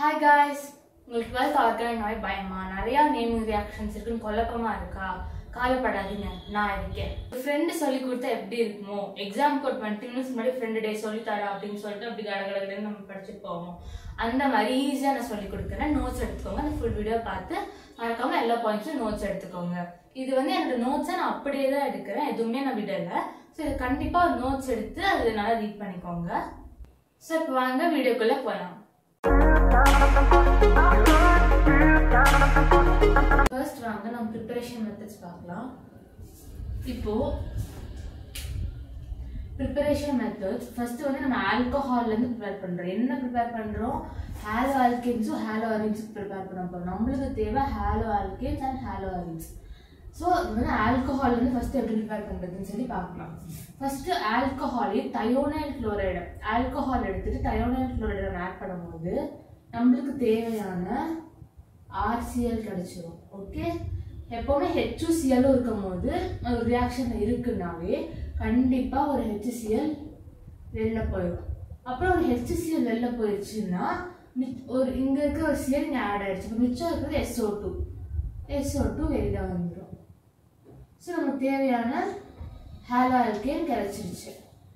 Hi guys, உங்களுக்கு 12th organic நாய் பயமா நிறைய நேமிங் ரியாக்ஷன்ஸ் இருக்குன்னு குழப்பமா இருக்கா? கவலைப்படாதீங்க, நான் இருக்கேன். ஃப்ரெண்ட் சொல்லி கொடுத்தா எப்படி இருக்குமோ, எக்ஸாம்க்கு ஒரு 20 minutes முன்னாடி ஃப்ரெண்ட் டே சொல்லி தரா அப்படின்னு சொல்லிட்டு அப்படி கடகடன்னு நம்ம படிச்சுட்டு போவோம். அந்த மாதிரி ஈஸியாக நான் சொல்லி கொடுக்குறேன். நோட்ஸ் எடுத்துக்கோங்க. அந்த ஃபுல் வீடியோ பார்த்து மறக்காம எல்லா பாயிண்ட்ஸும் நோட்ஸ் எடுத்துக்கோங்க. இது வந்து என்னோட நோட்ஸை நான் அப்படியே தான் எடுக்கிறேன், எதுவுமே நான் விடலை. ஸோ இது கண்டிப்பாக ஒரு நோட்ஸ் எடுத்து அது நல்லா ரீட் பண்ணிக்கோங்க. ஸோ இப்போ வாங்க வீடியோக்குள்ளே போகலாம். ஃபர்ஸ்ட் வாங்க நம்ம ப்ரிப்பரேஷன் மெத்தட்ஸ் பார்க்கலாம். இப்போ ப்ரிப்பரேஷன் மெத்தட்ஸ் ஃபர்ஸ்ட் வந்து நம்ம ஆல்கஹால்ல இருந்து ப்ரிப்பேர் பண்றோம். என்ன ப்ரிப்பேர் பண்றோம்? ஹாலோ ஆல்கேன்ஸும் ஹாலோ ஆரின்ஸும் ப்ரிப்பேர் பண்ண போறோம். நம்மளுக்கு தேவை haloalkanes and haloarenes. So இது வந்து ஆல்கஹால் வந்து ஃபர்ஸ்ட் எப்படி ப்ரிப்பேர் பண்றதுன்னு சொல்லி பார்க்கலாம். ஃபர்ஸ்ட் ஆல்கஹாலே தயோனைல் குளோரைடு ஆல்கஹால் எடுத்துட்டு தயோனைல் குளோரைடு ஆட் பண்ணும்போது நம்மளுக்கு தேவையான RCl கிடைச்சிடும். ஓகே, எப்பவுமே H2Cl இருக்கும் போது ஒரு ரியாக்ஷன் இருக்குன்னாவே கண்டிப்பா ஒரு HCl வெளில போயிடும். அப்புறம் ஒரு HCl வெளில போயிடுச்சுன்னா ஒரு இங்க இருக்க ஒரு Cl இங்க ஆட் ஆயிடுச்சு. இப்போ மிச்சம் இருக்கிறது SO2 வெளியில வந்துடும். ஸோ நமக்கு தேவையான ஹாலோ ஆல்கேன் கிடைச்சிருச்சு.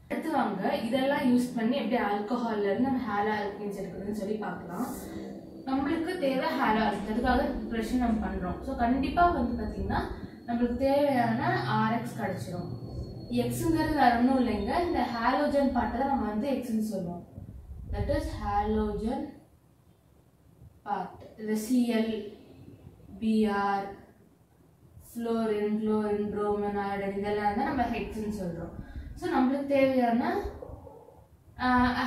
அடுத்து வாங்க இதெல்லாம் யூஸ் பண்ணி எப்படி ஆல்கஹால்ல இருந்து நம்ம ஹாலோ ஆல்கேன்ஸ் எடுக்கிறதுன்னு சொல்லி பார்க்கலாம். நம்மளுக்கு தேவை ஹாலோ ஆல்கேன், அதுக்காக ப்ரிப்பரேஷன் நம்ம பண்றோம். ஸோ கண்டிப்பா வந்து பார்த்தீங்கன்னா நம்மளுக்கு தேவையான RX கிடைச்சிடும். எக்ஸுங்கிறது வேற ஒன்றும் இல்லைங்க, இந்த ஹாலோஜன் பார்ட்டை தான் நம்ம வந்து எக்ஸ்ன்னு சொல்லுவோம். That is halogen part. இந்த Cl, Br, fluorine, bromine, iodine இதெல்லாம் தான் நம்ம ஹெக்ஸ்ன்னு சொல்றோம். ஸோ நம்மளுக்கு தேவையான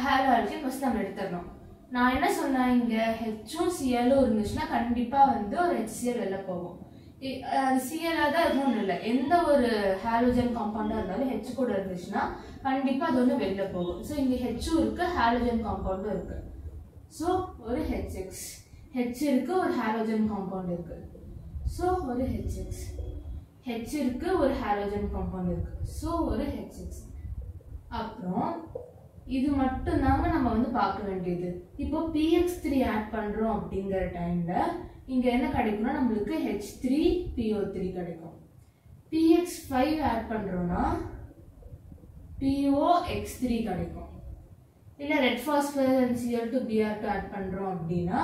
ஹாலோ ஆல்கேன் ஃபர்ஸ்ட் நம்ம எடுத்துடணும். நான் என்ன சொன்னேன், இங்கே ஹெச்சும் சிஎலும் இருந்துச்சுன்னா கண்டிப்பாக வந்து ஒரு HCl வெளில போகும். அது சிஎலாக தான் இருக்கணும்னு இல்லை, எந்த ஒரு ஹாலோஜன் காம்பவுண்டாக இருந்தாலும் H கூட இருந்துச்சுன்னா கண்டிப்பாக அது ஒன்று வெளில போகும். ஸோ இங்கே ஹெச்சும் இருக்கு, ஹாலோஜன் காம்பவுண்டும் இருக்கு. ஸோ ஒரு HX, H இருக்கு, ஒரு ஹாலோஜன் காம்பவுண்ட் இருக்கு. ஸோ ஒரு HX, H இருக்கு, ஒரு ஹாலோஜன் காம்பவுண்ட் இருக்கு. ஸோ ஒரு HX. அப்புறம் இது மட்டும் தாங்க நம்ம வந்து பார்க்க வேண்டியது. இப்போ PX3 ஆட் பண்றோம் அப்படிங்கிற டைம்ல இங்க என்ன கிடைக்கும்னா நம்மளுக்கு H3PO3 கிடைக்கும். PX5 ஆட் பண்றோம்னா POX3 கிடைக்கும். இல்ல red phosphorus and Cl2Br2 add பண்றோம் அப்படின்னா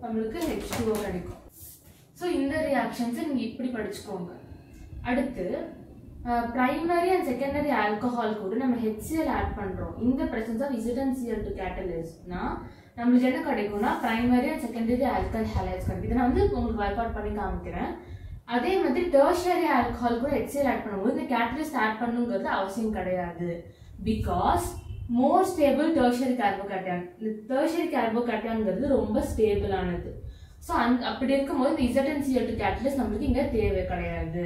நம்மளுக்கு H2O கிடைக்கும். ஸோ இந்த ரியாக்ஷன்ஸை நீங்க இப்படி படிச்சுக்கோங்க. அடுத்து பிரைமரி அண்ட் செகண்டரி ஆல்கஹால் கூட நம்ம HCl ஆட் பண்றோம். இந்த பிரசன்ஸ் ஆஃப் ZnCl2 கேட்டலிஸ்ட்னா நம்மளுக்கு என்ன கிடைக்கும்னா primary and secondary alcohol halides கிடைக்கும். இதை நான் வந்து உங்களுக்கு ஒர்க் அவுட் பண்ணி காமிக்கிறேன். அதே மாதிரி டெர்ஷியரி ஆல்கஹால் கூட HCl ஆட் பண்ணும்போது இந்த கேட்டலிஸ்ட் ஆட் பண்ணுங்கிறது அவசியம் கிடையாது. Because more stable tertiary கார்போகேட்டையான். இந்த டெர்ஷியரி கார்போகேட்டையான்ங்கிறது ரொம்ப ஸ்டேபிளானது. ஸோ அப்படி இருக்கும்போது இந்த ZnCl2 கேட்டலிஸ்ட் நம்மளுக்கு இங்க தேவை கிடையாது.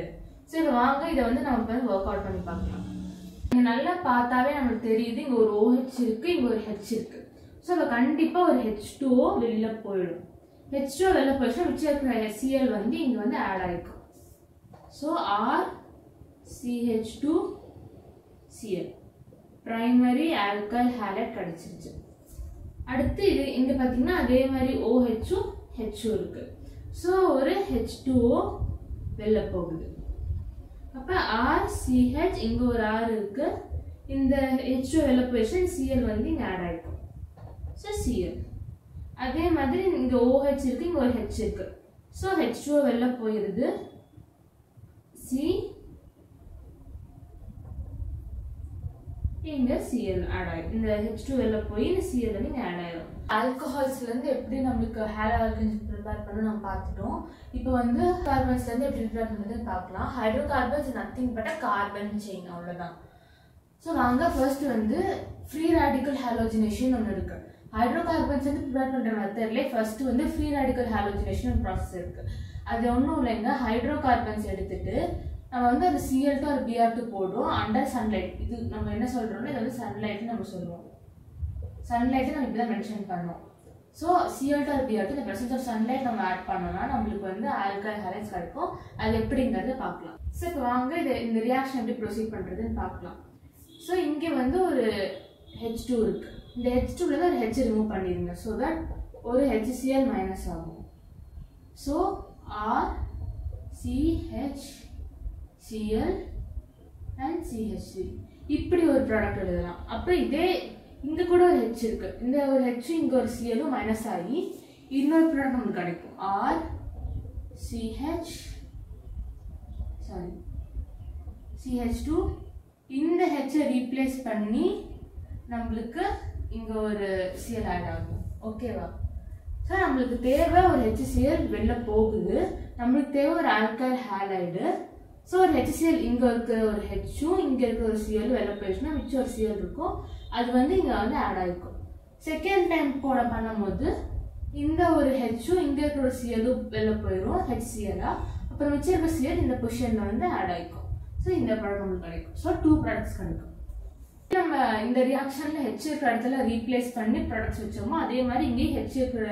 ஸோ இதை வாங்க இதை வந்து நம்ம வந்து ஒர்க் அவுட் பண்ணி பார்க்கலாம். இங்க நல்லா பார்த்தாவே நம்மளுக்கு தெரியுது, இங்க ஒரு OH இருக்கு, இங்க ஒரு H இருக்கு. ஸோ இப்போ கண்டிப்பா ஒரு H2O வெளியில போயிடும். H2O வெளில போயிடுச்சுன்னா மிச்சம் இருக்கிற Cl வந்து இங்க வந்து ஆட் ஆயிருக்கும். So RCH2Cl primary alcohol allied கிடைச்சிருச்சு. அடுத்து இது இங்க பாத்தீங்கன்னா அதே மாதிரி OHம் H2 இருக்கு. ஸோ ஒரு H2O வெளில போகுது. அப்ப RCH இங்க ஒரு R இருக்கு, இந்த H2O வெளில போயிடுச்சு, Cl வந்து இங்க ஆட் ஆயிருக்கும். So Cl. அதே மாதிரி இங்க OH இருக்கு, இங்க ஒரு H இருக்கு. ஸோ H2O வெளில போயிருது, C இங்க Cl ஆட் ஆயிடும். இந்த H2O வெளில போய் இந்த Cl வந்து இங்க ஆட் ஆயிடும். ஆல்கஹால்ஸ்ல இருந்து எப்படி நம்மளுக்கு ஹாலோ ஆல்கேன்ஸ் ப்ரிப்பேர் பண்ண நம்ம பார்த்துட்டோம். இப்போ வந்து கார்பன்ஸ்ல இருந்து எப்படி ப்ரிப்பேர் பண்ணுறதுன்னு பார்க்கலாம். Hydrocarbons nothing but carbon chain, அவ்வளவுதான். ஸோ வாங்க ஃபர்ஸ்ட் வந்து ஃப்ரீ ரேடிக்கல் ஹாலோஜினேஷன் ஒன்று இருக்கு. ஹைட்ரோகார்பன்ஸ் வந்து ப்ரிப்பேர் பண்ற மெத்தட்லேயே ஃபர்ஸ்ட் வந்து ஃப்ரீ ரேடிக்கல் ஹாலோஜினேஷன் ஒரு ப்ராசஸ் இருக்கு. அது ஒன்றும் இல்லைங்க, ஹைட்ரோகார்பன்ஸ் எடுத்துட்டு நம்ம வந்து அந்த Cl2 or Br2 போடுறோம் அண்டர் சன்லைட். இது நம்ம என்ன சொல்றோம்னா இது வந்து சன்லைட்னு நம்ம சொல்லுவோம். சன்லைட் நம்ம இப்படி தான் மென்ஷன் பண்ணோம். ஸோ Cl2 or Br2 இந்த பிரசன்ஸ் ஆஃப் சன்லைட் நம்ம ஆட் பண்ணோம்னா நம்மளுக்கு வந்து ஆல்கஹால் ஹாலைட்ஸ் கிடைக்கும். அது எப்படிங்கிறத பார்க்கலாம். ஸோ இப்போ வாங்க இந்த ரியாக்ஷன் எப்படி ப்ரொசீட் பண்றதுன்னு பார்க்கலாம். ஸோ இங்கே வந்து ஒரு H2 இருக்கு. இந்த H2ல இருந்து ஒரு H ரிமூவ் பண்ணிடுங்க. ஸோ தட் ஒரு HCl மைனஸ் ஆகும். ஸோ RCHCl and CH3 இப்படி ஒரு ப்ராடக்ட் எழுதலாம். அப்போ இதே இங்கே கூட ஒரு H இருக்கு, இந்த ஒரு H இங்கே ஒரு Clலும் மைனஸ் ஆகி இன்னொரு ப்ராடக்ட் நமக்கு கிடைக்கும். CH2 இந்த H ரீப்ளேஸ் பண்ணி நம்மளுக்கு இங்கே ஒரு Cl ஆட் ஆகும். ஓகேவா? ஸோ நம்மளுக்கு தேவை ஒரு HCl வெளில போகுது, நம்மளுக்கு தேவை ஒரு ஆல்கைல் ஹாலைடு. ஸோ ஒரு HCl இங்கே இருக்கிற ஒரு Hம் இங்கே இருக்கிற ஒரு Cl வெளில போயிடுச்சுன்னா மிச்சம் ஒரு Cl இருக்கும், அது வந்து இங்கே வந்து ஆட் ஆகிக்கும். செகண்ட் டைம் போட பண்ணும்போது இந்த ஒரு Hம் இங்கே இருக்கிற ஒரு Clலும் வெளில போயிடும் HClஆ, அப்புறம் மிச்சம் இருக்கிற Cl இந்த பொசிஷனில் வந்து ஆட் ஆகிக்கும். ஸோ இந்த ப்ராடக்ட் நம்மளுக்கு கிடைக்கும். ஸோ 2 ப்ராடக்ட்ஸ் கிடைக்கும். நம்ம இந்த ரியாக்ஷனில் H இருக்கிற இடத்துல ரீப்ளேஸ் பண்ணி ப்ராடக்ட்ஸ் வச்சோமோ அதே மாதிரி இங்கேயும் H இருக்கிற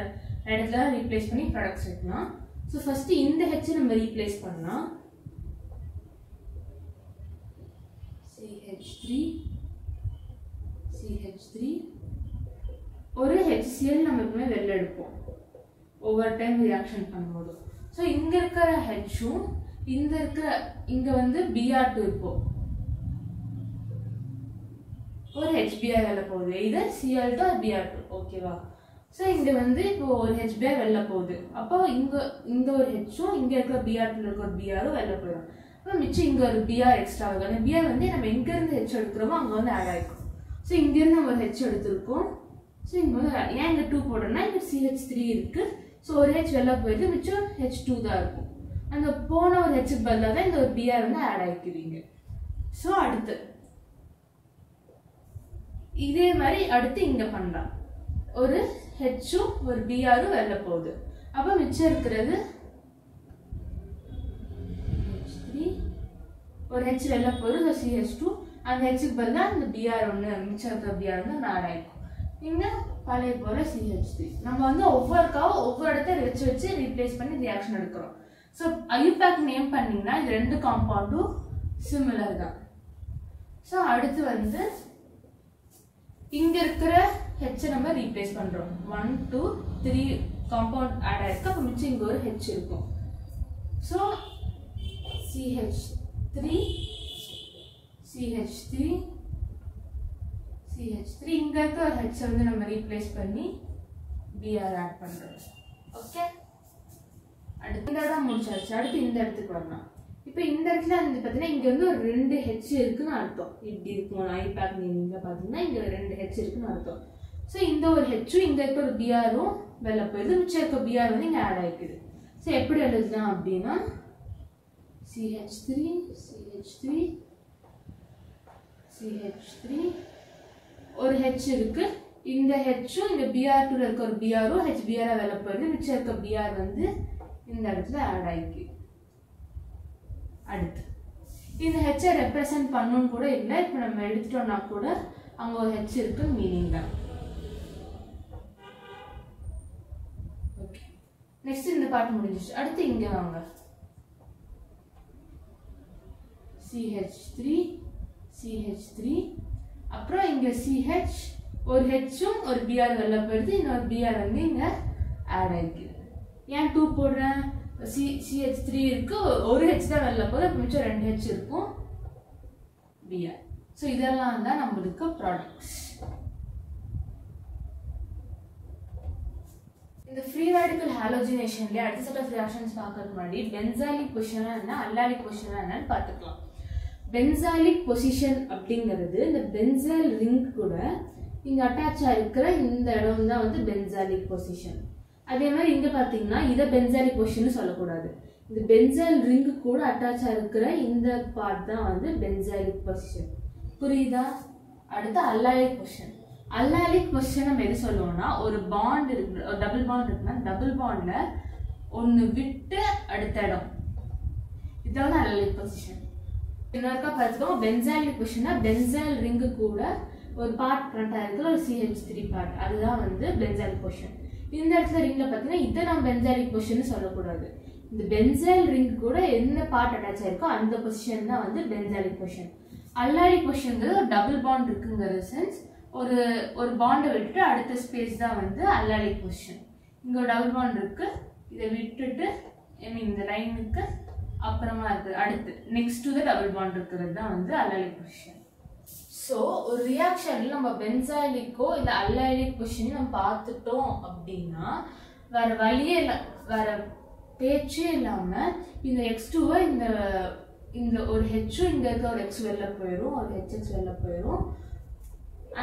இடத்துல ரீப்ளேஸ் பண்ணி ப்ராடக்ட்ஸ் வைக்கலாம். ஸோ ஃபர்ஸ்ட் இந்த H நம்ம ரீப்ளேஸ் பண்ணலாம். CH3 ஒரு HCl நம்ம எப்பவுமே வெளில எடுப்போம் ஒவ்வொரு டைம் ரியாக்ஷன் பண்ணும்போது. ஸோ இங்க இருக்கிற Hம் இங்க வந்து Br2 இருக்கும், ஒரு HBr வெளில போகுது, இது Cl2 or Br2. ஓகேவா? ஸோ இங்க வந்து இப்போ ஒரு HBr வெளில போகுது, அப்போ இங்க ஒரு Hம் இங்க இருக்கிற Br2 இருக்கிற ஒரு Br வெளில போயிடும். அப்போ மிச்சம் இங்க ஒரு Br எக்ஸ்ட்ரா ஆகுது. அந்த Br வந்து நம்ம எங்க இருந்து H எடுக்கிறோமோ அங்க வந்து ஆட் ஆகிக்கும். ஸோ இங்க இருந்து நம்ம ஒரு H எடுத்திருக்கோம். ஸோ இங்க வந்து ஏன் இங்க 2 போடுறோம்னா இங்க CH3 இருக்கு. ஸோ ஒரு H வெளில போயிடுது, மிச்சம் H2 தான் இருக்கும். அந்த போன ஒரு H பதிலாக தான் இந்த ஒரு Br வந்து ஆட் ஆகிக்கிறீங்க. ஸோ அடுத்து இதே மாதிரி அடுத்து இங்க பண்ணலாம். ஒரு Hம் ஒரு Brரும் வெளில போகுது, அப்போ மிச்சம் இருக்கிறது H3, ஒரு H வெளில போகுது, CH2, அந்த Hக்கு பதிலாக இந்த Br ஒன்று மிச்சம் இருக்கிற Br வந்து ஆட் ஆகிக்கும். இங்க பழைய போல CH3 நம்ம வந்து ஒவ்வொருக்காவும் ஒவ்வொரு இடத்த வச்சு ரீப்ளேஸ் பண்ணி ரியாக்ஷன் எடுக்கிறோம். ஸோ ஐயூபேக் நேம் பண்ணீங்கன்னா இது 2 காம்பவுண்டும் சிமிலர் தான். ஸோ அடுத்து வந்து இங்க இருக்கிற H நம்ம ரீப்ளேஸ் பண்றோம். 1 2 3 காம்பவுண்ட் ஆட் ஆயிருக்கு, அப்போ மிச்சம் இங்க ஒரு H இருக்கும். ஸோ CH3 இங்க இருக்க ஒரு H வந்து நம்ம ரீப்ளேஸ் பண்ணி Br ஆட் பண்றோம். ஓகே, அடுத்து இந்த இடம் முடிச்சாச்சு. அடுத்து இந்த இடத்துக்கு வரலாம். இப்போ இந்த இடத்துல வந்து பார்த்தீங்கன்னா இங்க வந்து ஒரு 2 H இருக்குன்னு அர்த்தம். இப்படி இருக்கும் ஐபேக் நீங்க பார்த்தீங்கன்னா இங்க 2 H இருக்குன்னு அர்த்தம். ஸோ இந்த ஒரு Hம் இங்க இருக்க ஒரு Brரும் வெளில போயிடுது, மிச்சம் இருக்க Br வந்து இங்க ஆட் ஆகிக்குது. ஸோ எப்படி எழுதலாம் அப்படின்னா CH3 ஒரு H இருக்கு, இந்த Hம் இந்த Br2 இருக்க ஒரு Brரும் HBr வெளில போயிடுது, மிச்சம் இருக்க Br வந்து இந்த இடத்துல ஆட் ஆகிக்கு. அடுத்து இந்த H ரெப்ரசன்ட் பண்ணணும் கூட இல்லை, இப்போ நம்ம எடுத்துட்டோம்னா கூட அங்க ஒரு H இருக்கு மீனிங் தான். ஓகே, நெக்ஸ்ட் இந்த பார்ட் முடிஞ்சிச்சு. அடுத்து இங்க வாங்க. CH3 அப்புறம் இங்க CH ஒரு Hம் ஒரு Br வெளில போயிடுது, இன்னொரு Br வந்து இங்க ஆட் ஆகிக்குது. ஏன் 2 போடுறேன்? CH3 இருக்கு, ஒரு H தான் வெளில போகுது, அப்போ மிச்சம் 2 H இருக்கும் Br. ஸோ இதெல்லாம் தான் நம்மளுக்கு ப்ராடக்ட்ஸ். இந்த ஃப்ரீ ரேடிக்கல் ஹாலோஜினேஷன்ல அடுத்த செட் ஆஃப் ரியாக்ஷன்ஸ் பார்க்கறதுக்கு முன்னாடி பென்சாலிக் பொசிஷனா என்ன அல்லாலிக் பொசிஷனா என்னன்னு பார்த்துக்கலாம். பென்சாலிக் பொசிஷன் அப்படிங்கிறது இந்த பென்சால் ரிங் கூட இங்க அட்டாச் ஆயிருக்கிற இந்த இடம் தான் வந்து பென்சாலிக் பொசிஷன். அதே மாதிரி இங்க பாத்தீங்கன்னா இதை பென்சாலிக் பொசிஷன் சொல்லக்கூடாது, இந்த பென்சால் ரிங் கூட அட்டாச் ஆயிருக்கிற இந்த பார்ட் தான் வந்து பென்சாலிக் பொசிஷன். புரியுதா? அடுத்து அல்லாலிக் பொசிஷன். அல்லாலிக் பொசிஷன் நம்ம எது சொல்லுவோம்னா ஒரு பாண்ட் இருக்கு, ஒரு டபுள் பாண்ட் இருக்குன்னா டபுள் பாண்ட்ல ஒன்னு விட்டு அடுத்த இடம், இதான் அல்லாலிக் பொசிஷன். இன்னொருக்கா பார்த்துக்கோங்க, பென்சாலிக் பொசிஷன்னா பென்சால் ரிங்கு கூட ஒரு பார்ட் கனெக்ட் ஆயிருக்கிற ஒரு CH3 பார்ட், அதுதான் வந்து பென்சாலிக் பொசிஷன். இந்த இடத்துல ரிங்ல பாத்தீங்கன்னா இதை நம்ம பென்சாலிக் பொசிஷன் சொல்லக்கூடாது, இந்த பென்சால் ரிங் கூட என்ன பார்ட் அட்டாச் ஆயிருக்கோ அந்த பொசிஷன் தான் வந்து பென்சாலிக் பொசிஷன். அல்லாலிக் பொசிஷன்ங்கிறது ஒரு டபுள் பாண்ட் இருக்குங்கிற சென்ஸ், ஒரு பாண்டை விட்டுட்டு அடுத்த ஸ்பேஸ் தான் வந்து அல்லாலிக் பொசிஷன். இங்க ஒரு டபுள் பாண்ட் இருக்கு, இதை விட்டுட்டு ஐ மீன் இந்த லைனுக்கு அப்புறமா இருக்கு அடுத்து next to the double bond இருக்கிறது தான் வந்து அல்லைலிக் பொசிஷன். ஸோ ஒரு ரியாக்ஷன்ல நம்ம பென்சாயிலிக்கோ இல்லை அல்லைலிக் பொசிஷன் நம்ம பார்த்துட்டோம் அப்படின்னா வேற வழியே இல்லை, வேற பேச்சே இல்லாம இந்த X2 இந்த ஒரு ஹெச்சும் இங்க இருக்க ஒரு எக்ஸ் வெளில போயிடும், ஒரு ஹெச்எக்ஸ் வெளில போயிடும்.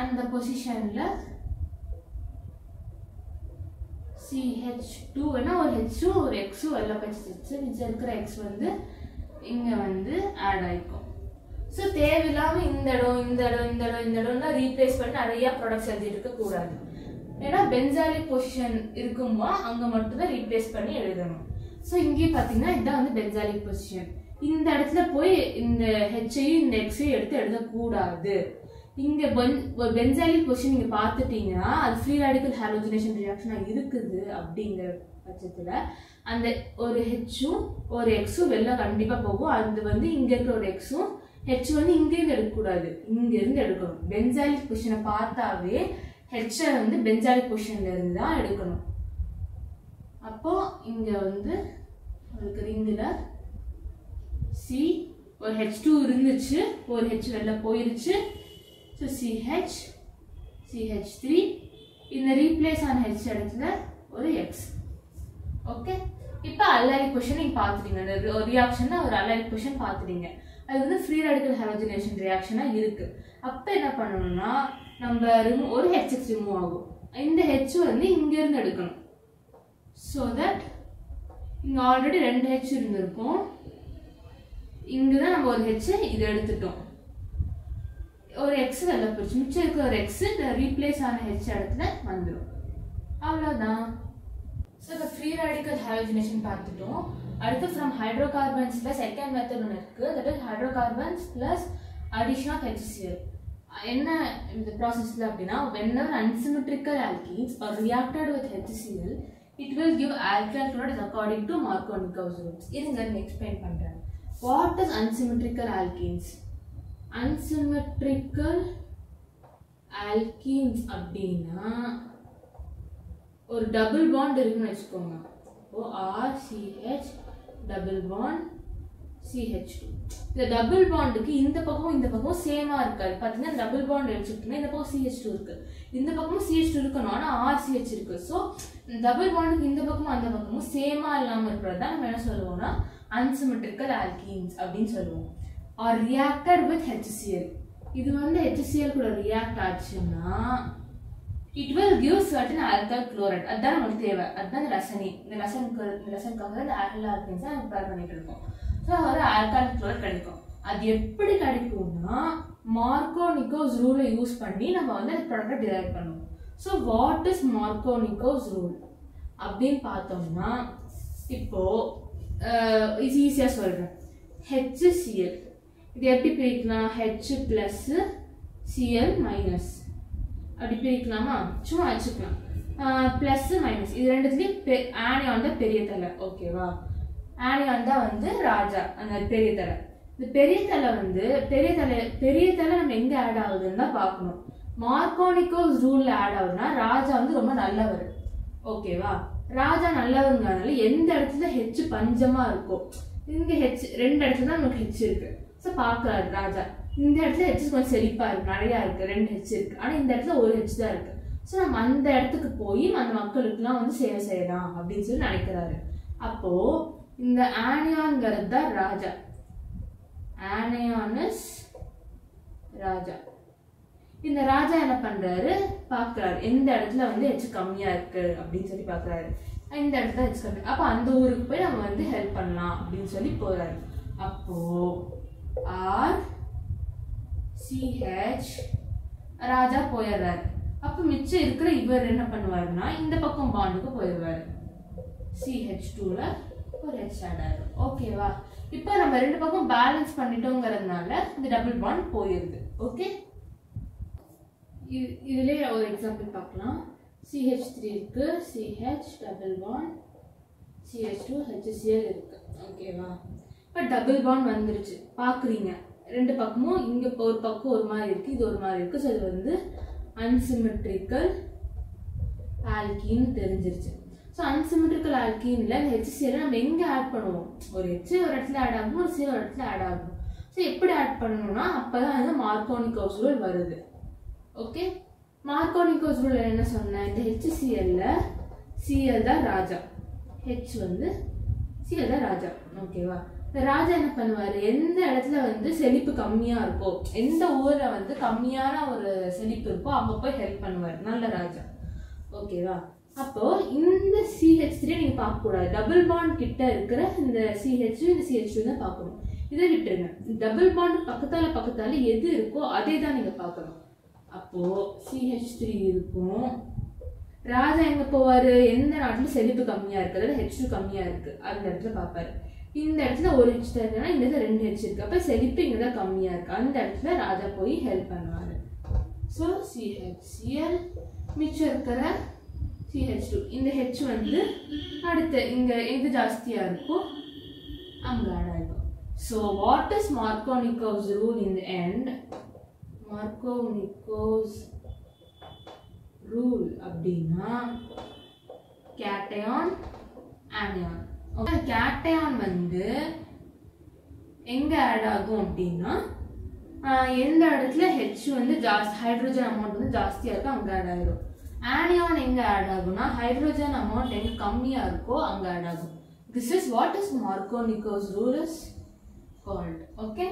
அந்த பொசிஷன்ல CH2 வேணா ஒரு ஹெச்சும் ஒரு எக்ஸும் வெளில போயிடுச்சு, மிச்சம் இருக்கிற எக்ஸ் வந்து இங்க வந்து ஆட் ஆயிக்கும். ஸோ தேவையில்லாம இந்த இடம் ரீப்ளேஸ் பண்ணி நிறைய ப்ராடக்ட்ஸ் எழுதிட்டு இருக்க கூடாது. ஏன்னா பென்சாலிக் பொசிஷன் இருக்குமா அங்க மட்டும் தான் ரீப்ளேஸ் பண்ணி எழுதணும். ஸோ இங்கே பார்த்தீங்கன்னா இதுதான் வந்து பென்சாலிக் பொசிஷன். இந்த இடத்துல போய் இந்த ஹெச்சையும் இந்த எக்ஸையும் எடுத்து எழுதக்கூடாது. இங்க ஒரு பென்சாலிக் பொசிஷன் நீங்க பார்த்துட்டீங்கன்னா அது ஃப்ரீ ராடிக்கல் ஹாலோஜனேஷன் ரியாக்ஷனா இருக்குது. அப்படிங்கிற பட்சத்துல அந்த ஒரு ஹெச்சும் ஒரு எக்ஸும் வெளில கண்டிப்பா போகும். அது வந்து இங்க இருக்கிற ஒரு எக்ஸும் ஹெச் வந்து இங்க இருந்து எடுக்கக்கூடாது, இங்க இருந்து எடுக்கணும். பென்சாலிக் பொசிஷனை பார்த்தாவே ஹெச்சை வந்து பென்சாலிக் பொசிஷன்ல இருந்து தான் எடுக்கணும். அப்போ இங்க வந்து உங்களுக்கு ரிங்குல சி ஒரு H2 இருந்துச்சு, ஒரு H வெளில போயிருச்சு. ஸோ CH CH3 இந்த ரீப்ளேஸ் ஆன H இடத்துல ஒரு X. ஓகே, இப்போ அல்லைலிக் பொசிஷன் நீங்க பார்த்துட்டீங்க. ஒரு ரியாக்ஷன் ஒரு அல்லைலிக் பொசிஷன் பார்த்துட்டீங்க. அது வந்து ஃப்ரீ ராடிக்கல் ஹாலோஜனேஷன் ரியாக்ஷனா இருக்கு. அப்போ என்ன பண்ணணும்னா நம்ம ஒரு HX ரிமூவ் ஆகும். இந்த H வந்து இங்க இருந்து எடுக்கணும். ஸோ தட் இங்க ஆல்ரெடி 2 H இருந்திருக்கும், இங்கதான் நம்ம ஒரு H இதை எடுத்துட்டோம், ஒரு X வெளில போயிடுச்சு, மிச்சம் இருக்க ஒரு X இந்த ரீப்ளேஸ் ஆன H இடத்துல வந்துடும். அவ்வளவுதான். ஸோ இப்போ ஃப்ரீ ராடிக்கல் ஹாலோஜனேஷன் பார்த்துட்டோம். அடுத்து ஃப்ரம் ஹைட்ரோகார்பன்ஸ்ல செகண்ட் மெத்தட் ஒன்று இருக்கு, that is hydrocarbons plus addition of HCl. என்ன இந்த ப்ராசஸ்ல அப்படின்னா whenever unsymmetrical alkenes are reacted with HCl it will give alkyl chloride according to Markovnikov's rules. இதுங்க நான் எக்ஸ்பிளைன் பண்றேன். What is unsymmetrical alkenes? Unsymmetrical alkenes அப்படின்னா ஒரு டபுள் பாண்ட் இருக்குன்னு வச்சுக்கோங்க. இப்போ RCH டபுள் பாண்ட் CH2. இந்த டபுள் பாண்டுக்கு இந்த பக்கமும் சேமா இருக்காது. பாத்தீங்கன்னா டபுள் பாண்ட் எடுத்துக்கிட்டோம்னா இந்த பக்கம் CH2 இருக்கு, இந்த பக்கமும் CH2 இருக்கணும், ஆனா RCH இருக்கு. ஸோ டபுள் பாண்டுக்கு இந்த பக்கமும் அந்த பக்கமும் சேமா இல்லாம இருக்கிறதா நம்ம என்ன சொல்லுவோம்னா unsymmetrical alkenes அப்படின்னு சொல்லுவோம். Or reacted with HCl. இது வந்து HCl கூட ரியாக்ட் ஆச்சுன்னா it will give certain alkyl chloride. அதான் நமக்கு தேவை, அதுதான் லெசனி. இந்த லெசனுக்காக இந்த alkyl alkenes நம்ம ப்ரிப்பேர் பண்ணிட்டு இருக்கோம். ஸோ ஒரு alkyl chloride கிடைக்கும். அது எப்படி கிடைக்கும்னா மார்கோனிகோஸ் ரூலை யூஸ் பண்ணி நம்ம வந்து அந்த ப்ராடக்ட்டை டிரைவ் பண்ணுவோம். ஸோ வாட் இஸ் மார்கோனிகோஸ் ரூல் அப்படின்னு பார்த்தோம்னா இப்போ ஈஸியாக சொல்றேன். HCl இது எப்படி பிரிக்கலாம்? H பிளஸ் Cl மைனஸ் அப்படி பிரிக்கலாமா? சும்மா வச்சுக்கலாம். பிளஸ் மைனஸ் இது ரெண்டுத்துலயும் ஆனியான் தான் பெரிய தலை. ஓகேவா? ஆனியான் தான் வந்து ராஜா, அந்த பெரிய தலை. இந்த பெரிய தலை வந்து பெரிய தலை நம்ம எங்க ஆட் ஆகுதுன்னு தான் பார்க்கணும். மார்கோனிகோஸ் ரூல்ல ஆட் ஆகுதுன்னா ராஜா வந்து ரொம்ப நல்லவர். ஓகேவா? ராஜா நல்லவங்கனால எந்த இடத்துல ஹெச் பஞ்சமா இருக்கும், இங்க ஹெச் 2 இடத்துல தான் நமக்கு ஹெச் இருக்கு. ஸோ பார்க்கறாரு ராஜா, இந்த இடத்துல ஹெச் கொஞ்சம் செழிப்பா இருக்கு, நிறையா இருக்கு, 2 ஹெச் இருக்கு, ஆனா இந்த இடத்துல ஒரு ஹெச் தான் இருக்கு. ஸோ நம்ம அந்த இடத்துக்கு போய் அந்த மக்களுக்குலாம் வந்து சேவை செய்யலாம் அப்படின்னு சொல்லி நினைக்கிறாரு. அப்போ இந்த ஆனியான்ங்கிறது தான் ராஜா. ஆனியானஸ் ராஜா. இந்த ராஜா என்ன பண்றாரு, பாக்குறாரு எந்த இடத்துல வந்து ஹெச் கம்மியா இருக்கு அப்படின்னு சொல்லி பாக்குறாரு. இந்த இடத்துல ஹெச் கம்மி, அப்ப அந்த ஊருக்கு போய் நம்ம வந்து ஹெல்ப் பண்ணலாம் அப்படின்னு சொல்லி போறாரு. அப்போ RCH ராஜா போயிடுறாரு. அப்ப மிச்சம் இருக்கிற இவர் என்ன பண்ணுவாருன்னா இந்த பக்கம் பாண்டுக்கு போயிடுவாரு. CH2ல ஒரு H ஆட் ஆயிடும். ஓகேவா? இப்போ நம்ம 2 பக்கம் பேலன்ஸ் பண்ணிட்டோங்கிறதுனால இந்த டபுள் பாண்ட் போயிருது. ஓகே, இதுலயே ஒரு எக்ஸாம்பிள் பார்க்கலாம். CH3 இருக்கு, CH double bond, CH2 HCl இருக்கு. ஓகேவா? இப்போ டபுள் பாண்ட் வந்துருச்சு, பாக்குறீங்க 2 பக்கமும் இங்க ஒரு பக்கம் ஒரு மாதிரி இருக்கு, இது ஒரு மாதிரி இருக்கு. ஸோ இது வந்து அன்சிமெட்ரிக்கல் ஆல்கீன் தெரிஞ்சிருச்சு. ஸோ அன்சிமெட்ரிக்கல் ஆல்கீனில் இந்த HCl நம்ம எங்கே ஆட் பண்ணுவோம்? ஒரு H ஒரு இடத்துல ஆட் ஆகும், ஒரு C ஒரு இடத்துல ஆட் ஆகும். ஸோ எப்படி ஆட் பண்ணணும்னா அப்போ தான் வந்து மார்க்கோனிகோஸ் ரூல் வருது. ஓகே, மார்க்கோனிகோஸ் ரூல் என்ன சொன்னேன்? இந்த HClல Cl தான் ராஜா, H வந்து Cl தான் ராஜா. ஓகேவா? இந்த ராஜா என்ன பண்ணுவார்? எந்த இடத்துல வந்து செழிப்பு கம்மியாக இருக்கோ, எந்த ஊரில் வந்து கம்மியான ஒரு செழிப்பு இருக்கோ அங்கே போய் ஹெல்ப் பண்ணுவார். நல்ல ராஜா. ஓகேவா? அப்போ இந்த CH3 நீங்கள் பார்க்கக்கூடாது. டபுள் பாண்ட் கிட்ட இருக்கிற இந்த CH இந்த CH2 தான் பார்க்கணும். இதை விட்டுருங்க. டபுள் பாண்ட் பக்கத்தால எது இருக்கோ அதே தான் நீங்கள் பார்க்கணும். அப்போ CH3 இருக்கும். ராஜா எங்க போவாரு? எந்த நாட்டுல செழிப்பு கம்மியா இருக்கு, அதாவது H2 கம்மியா இருக்கு அந்த இடத்துல பார்ப்பாரு. இந்த இடத்துல ஒரு H தான் இருக்குன்னா இந்த இடத்துல 2 H இருக்கு, அப்ப செழிப்பு இங்கதான் கம்மியா இருக்கு, அந்த இடத்துல ராஜா போய் ஹெல்ப் பண்ணுவாரு. ஸோ CHCl மிச்சம் இருக்கிற CH2, இந்த H வந்து அடுத்து இங்க எது ஜாஸ்தியா இருக்கும் அங்க ஆட் ஆகும். So what is Markovnikov's rule in the end? Markovnikov's rule அப்படின்னா கேட்டையான் ஆனியான். கேட்டையான் வந்து எங்க ஆட் ஆகும் அப்படின்னா எந்த இடத்துல H வந்து ஜாஸ்தி ஹைட்ரோஜன் அமௌண்ட் வந்து ஜாஸ்தியா இருக்கோ அங்க ஆட் ஆகிடும். ஆனியான் எங்க ஆட் ஆகும்னா ஹைட்ரோஜன் அமௌண்ட் எங்க கம்மியா இருக்கோ அங்க ஆட் ஆகும். This is what is Markovnikov's rule is called. Okay,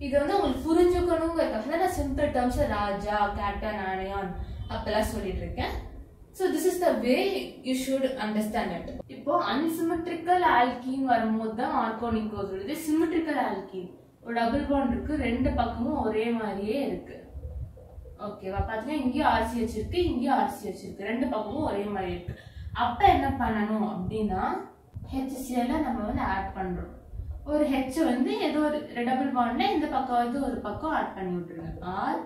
இது வந்து உங்களுக்கு புரிஞ்சுக்கணுங்கிறதுக்காக நான் சிம்பிள் டேர்ம்ஸ் ராஜா, கேட்டன், ஆனியான் அப்பெல்லாம் சொல்லிட்டு இருக்கேன். So this is the way you should understand it. இப்போ unsymmetrical alkene வரும்போது தான் மார்க்கோனிகோஸ் ரூல். இது symmetrical alkene, ஒரு டபுள் பாண்ட் இருக்கு, ரெண்டு பக்கமும் ஒரே மாதிரியே இருக்கு. ஓகேவா? பாத்தீங்கன்னா இங்கேயும் RCH இருக்கு, இங்கேயும் RCH இருக்கு, ரெண்டு பக்கமும் ஒரே மாதிரி இருக்கு. அப்ப என்ன பண்ணணும் அப்படின்னா HCl நம்ம வந்து ஆட் பண்றோம். ஒரு H வந்து ஏதோ ஒரு டபுள் பாண்ட்ல இந்த பக்கம் வந்து ஒரு பக்கம் ஆட் பண்ணி விட்டுருங்க. R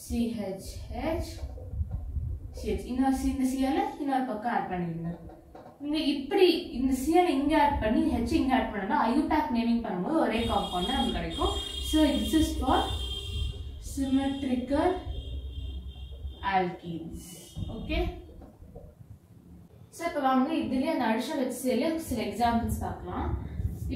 CH CH இன்னொரு இந்த Cl இன்னொரு பக்கம் ஆட் பண்ணிடுங்க. நீங்க இப்படி இந்த Cl இங்க ஆட் பண்ணி H இங்க ஆட் பண்ணா ஐயூபேக் நேமிங் பண்ணும்போது ஒரே காம்பவுண்ட் நமக்கு கிடைக்கும். So this is for symmetrical alkenes. Okay, so இப்போ வாங்க இதுலயே அந்த அடிஷனல் HCl சில எக்ஸாம்பிள்ஸ் பார்க்கலாம்.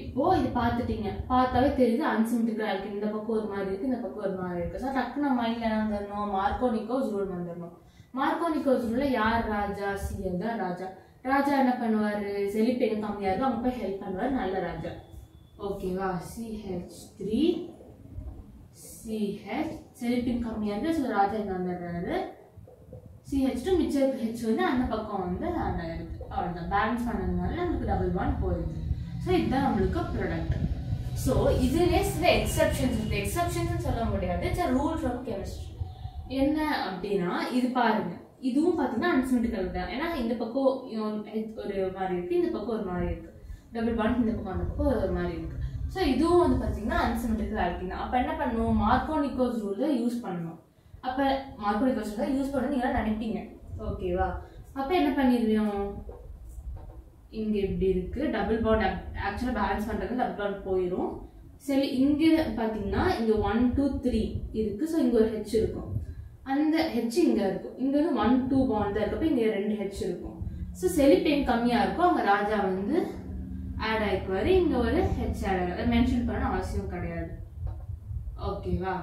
இப்போ இது பார்த்துட்டீங்க, பார்த்தாவே தெரியுது அன்சிமெட்ரிக்கல் ஆல்கீன் இந்த பக்கம் ஒரு மாதிரி இருக்கு, இந்த பக்கம் ஒரு மாதிரி இருக்கு. ஸோ டக்குனு மைண்ட்ல என்ன வந்துடணும்? மார்க்கோனிகோஸ் ரூல் வந்துடணும். மார்க்கோனிகோஸ் ரூல்ல யார் ராஜா? Cl தான் ராஜா. ராஜா என்ன பண்ணுவாரு? செழிப்பு எங்க கம்மியா இருக்கும் அவங்க போய் ஹெல்ப் பண்ணுவாரு, நல்ல ராஜா. ஓகேவா? CH3 CH செழிப்பின் கம்மியா இருக்கு, ஸோ ராஜா இங்க வந்துடுறாரு. CH2 மிச்சம் H வந்து அந்த பக்கம் வந்து ஆட் ஆயிருக்கு. அவ்வளோதான், பேலன்ஸ் பண்ணதுனால நமக்கு டபுள் பாண்ட் போயிடுது. ஸோ இதுதான் நம்மளுக்கு ப்ராடக்ட். ஸோ இதுவே சில எக்ஸப்ஷன்ஸ் இருக்கு. எக்ஸப்ஷன்ஸ் சொல்ல முடியாது, இட்ஸ் ரூல் ஃப்ரம் கெமிஸ்ட்ரி. என்ன அப்படின்னா இது பாருங்க, இதுவும் பார்த்தீங்கன்னா அன்சிமெட்ரிக்கல் தான். ஏன்னா இந்த பக்கம் ஒரு மாதிரி இருக்கு, இந்த பக்கம் ஒரு மாதிரி இருக்கு, டபுள் பாண்ட் இந்த பக்கம் அந்த பக்கம் ஒரு மாதிரி இருக்கு. ஸோ இதுவும் வந்து பார்த்தீங்கன்னா அன்சிமெட்ரிக்கல் ஆல்கீன் தான். அப்போ என்ன பண்ணணும்? மார்க்கோனிகோஸ் ரூலை யூஸ் பண்ணணும். அப்போ மார்க்கோனிகோஸ் ரூலை யூஸ் பண்ணணும் நீங்க நினைப்பீங்க. ஓகேவா? அப்போ என்ன பண்ணிடுவோம்? இங்க இப்படி இருக்கு, டபுள் பாண்ட் ஆக்சுவலா பேலன்ஸ் பண்றது டபுள் பாண்ட் போயிடும். சரி, இங்க பாத்தீங்கன்னா இங்க 1 2 3 இருக்கு. ஸோ இங்க ஒரு H இருக்கும், அந்த H இங்க இருக்கும். இங்க வந்து 1 2 பாண்ட் தான் இருக்கு, இங்க 2 H இருக்கும். ஸோ செழிப்பு எங்க கம்மியா இருக்கும் அங்க ராஜா வந்து ஆட் ஆயிக்குவாரு, இங்க ஒரு H ஆட் ஆகும். அதை மென்ஷன் பண்ண அவசியம் கிடையாது. ஓகேவா?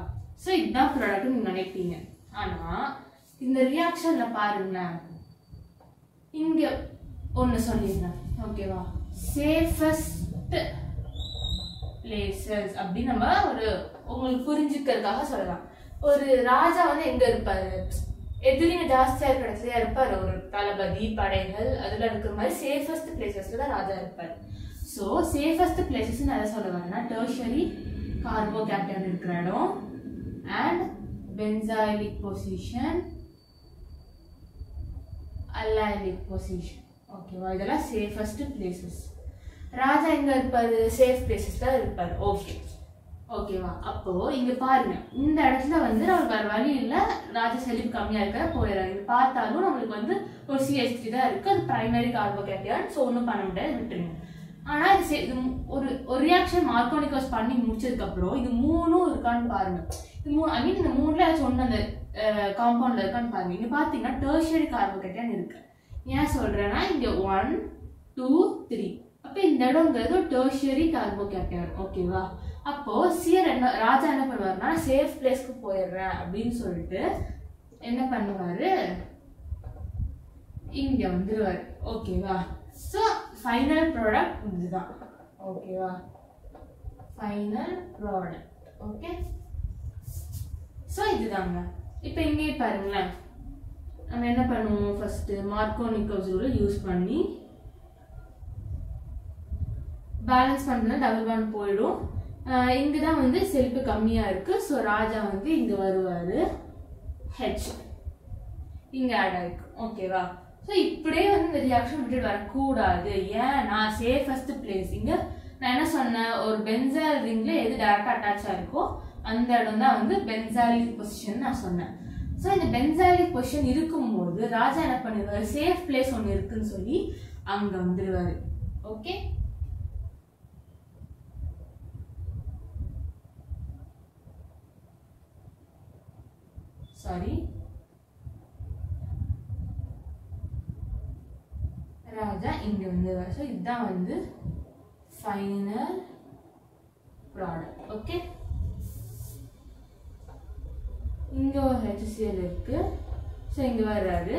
ஸோ இதுதான் ப்ராடக்ட் நீங்க நினைப்பீங்க. ஆனா இந்த ரியாக்ஷன்ல பாருங்களேன், இங்க ஒன்னு சொல்லிடுறேன். ஓகேவா? சேஃபஸ்ட் பிளேசஸ் அப்படின்னு நம்ம ஒரு உங்களுக்கு புரிஞ்சுக்கிறதுக்காக சொல்லலாம். ஒரு ராஜா வந்து எங்க இருப்பாரு? எதிரிங்க ஜாஸ்தியா இருக்கிற இடத்துல இருப்பாரு. ஒரு தளபதி, படைகள் அதுல இருக்கிற மாதிரி சேஃபஸ்ட் பிளேசஸ்ல தான் ராஜா இருப்பாரு. ஸோ சேஃபஸ்ட் பிளேசஸ் அதை சொல்ல வரேன்னா டெர்ஷரி கார்போகேட்டன் இருக்கிற இடம் அண்ட் பென்சாயிலிக் பொசிஷன், அல்லைலிக் பொசிஷன். ஓகேவா? இதெல்லாம் சேஃபஸ்ட் பிளேசஸ். ராஜா எங்க இருப்பாரு? சேஃப் பிளேசஸ் தான் இருப்பாரு. ஓகே, ஓகேவா? அப்போ இங்க பாருங்க, இந்த இடத்துல வந்து நமக்கு வேற வழி இல்லை, ராஜா செழிப்பு கம்மியா இருக்கிற போயிடறாரு. இது பார்த்தாலும் நம்மளுக்கு வந்து ஒரு CH3 தான் இருக்கு, அது பிரைமரி கார்போகேட்டன். ஸோ ஒன்றும் பண்ண முடியாது, விட்டுருங்க. ஆனா இது ஒரு ரியாக்ஷன் மார்க்கோனிகோஸ் பண்ணி முடிச்சதுக்கு அப்புறம் இது மூணும் இருக்கான்னு பாருங்க. இது மூணு, ஐ மீன் இந்த மூணுல சொன்ன அந்த காம்பவுண்ட்ல இருக்கான்னு பாருங்க. இங்க பாத்தீங்கன்னா டெர்ஷரி கார்போகேட்டன் இருக்கு, ஏன் சொல்றேன்னா இங்க 1 2 3 அப்ப இந்த இடம்ங்கிறது டெர்ஷியரி கார்போகேட்டையான் ஓகேவா. அப்போ சிஎல் என்ன ராஜா என்ன பண்ணுவாருன்னா சேஃப் பிளேஸ்க்கு போயிடுறேன் அப்படின்னு சொல்லிட்டு என்ன பண்ணுவாரு இங்க வந்துருவாரு ஓகேவா. ஸோ ஃபைனல் ப்ராடக்ட் இதுதான் ஓகேவா, ஃபைனல் ப்ராடக்ட் ஓகே. ஸோ இதுதாங்க. இப்போ இங்கே பாருங்களேன், நம்ம என்ன பண்ணுவோம், ஃபர்ஸ்ட் மார்க்கோனிக்கோஸ் ரூல் யூஸ் பண்ணி பேலன்ஸ் பண்ணுறது டபுள் பாண்ட் போயிடும். இங்கே தான் வந்து செல்ஃபு கம்மியாக இருக்குது. ஸோ ராஜா வந்து இங்கே வருவார், ஹெச் இங்கே ஆட் ஆகிருக்கும் ஓகேவா. ஸோ இப்படியே வந்து இந்த ரியாக்ஷன் விட்டுட்டு வரக்கூடாது. ஏன்னா சேஃபஸ்ட் பிளேஸ் இங்கே நான் என்ன சொன்னேன், ஒரு பென்சால் ரிங்கில் எது டைரக்டாக அட்டாச் ஆகிருக்கோ அந்த இடம் தான் வந்து பென்சாலிக் பொசிஷன் நான் சொன்னேன். ஸோ இந்த பென்சாலிக் பொசிஷன் இருக்கும்போது ராஜா என்ன பண்ணிடுவார், சேஃப் பிளேஸ் ஒன்று இருக்குன்னு சொல்லி அங்கே வந்துடுவார் ஓகே. சாரி, ராஜா இங்க வந்துடுவார். ஸோ இதுதான் வந்து ஃபைனல் ப்ராடக்ட் ஓகே. இங்க ஒரு HCl இருக்கு. ஸோ இங்க வர்றாரு,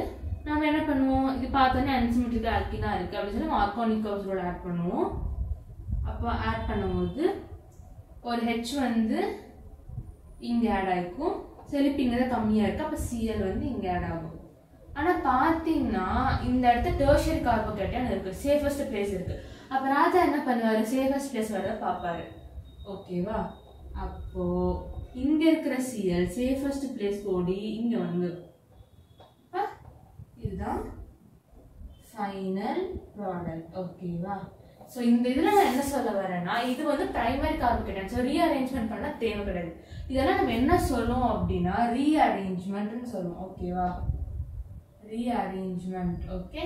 நம்ம என்ன பண்ணுவோம், இது பார்த்தோன்னே அன்சிமெட்ரிக்கல் ஆல்கினா இருக்கு அப்படின்னு சொல்லி மார்க்கோனிக்கோஸோட ஆட் பண்ணுவோம். அப்போ ஆட் பண்ணும்போது ஒரு H வந்து இங்க ஆட் ஆகிக்கும், செழிப்பு இங்கே தான் கம்மியாக இருக்குது. அப்போ Cl வந்து இங்கே ஆட் ஆகும். ஆனால் பார்த்தீங்கன்னா இந்த இடத்துல டெர்ஷியரி கார்போகேட்டையான் இருக்குது, சேஃபஸ்ட் பிளேஸ் இருக்குது. அப்போ ராஜா என்ன பண்ணுவார், சேஃபஸ்ட் பிளேஸ் வர பார்ப்பாரு ஓகேவா. அப்போது இங்கே இருக்கிற Cl சேஃபஸ்ட் பிளேஸ் ஓடி இங்கே வந்து இதுதான் ஃபைனல் ப்ராடக்ட் ஓகேவா. ஸோ இந்த இதில் நான் என்ன சொல்ல வரேன்னா, இது வந்து பிரைமரி கார்போகேட்டையான். ஸோ ரீஅரேஞ்ச்மெண்ட் பண்ண தேவை கிடையாது. இதெல்லாம் நம்ம என்ன சொல்லுவோம் அப்படின்னா ரீஅரேஞ்ச்மெண்ட்னு சொல்லுவோம் ஓகேவா, ரீஅரேஞ்ச்மெண்ட் ஓகே.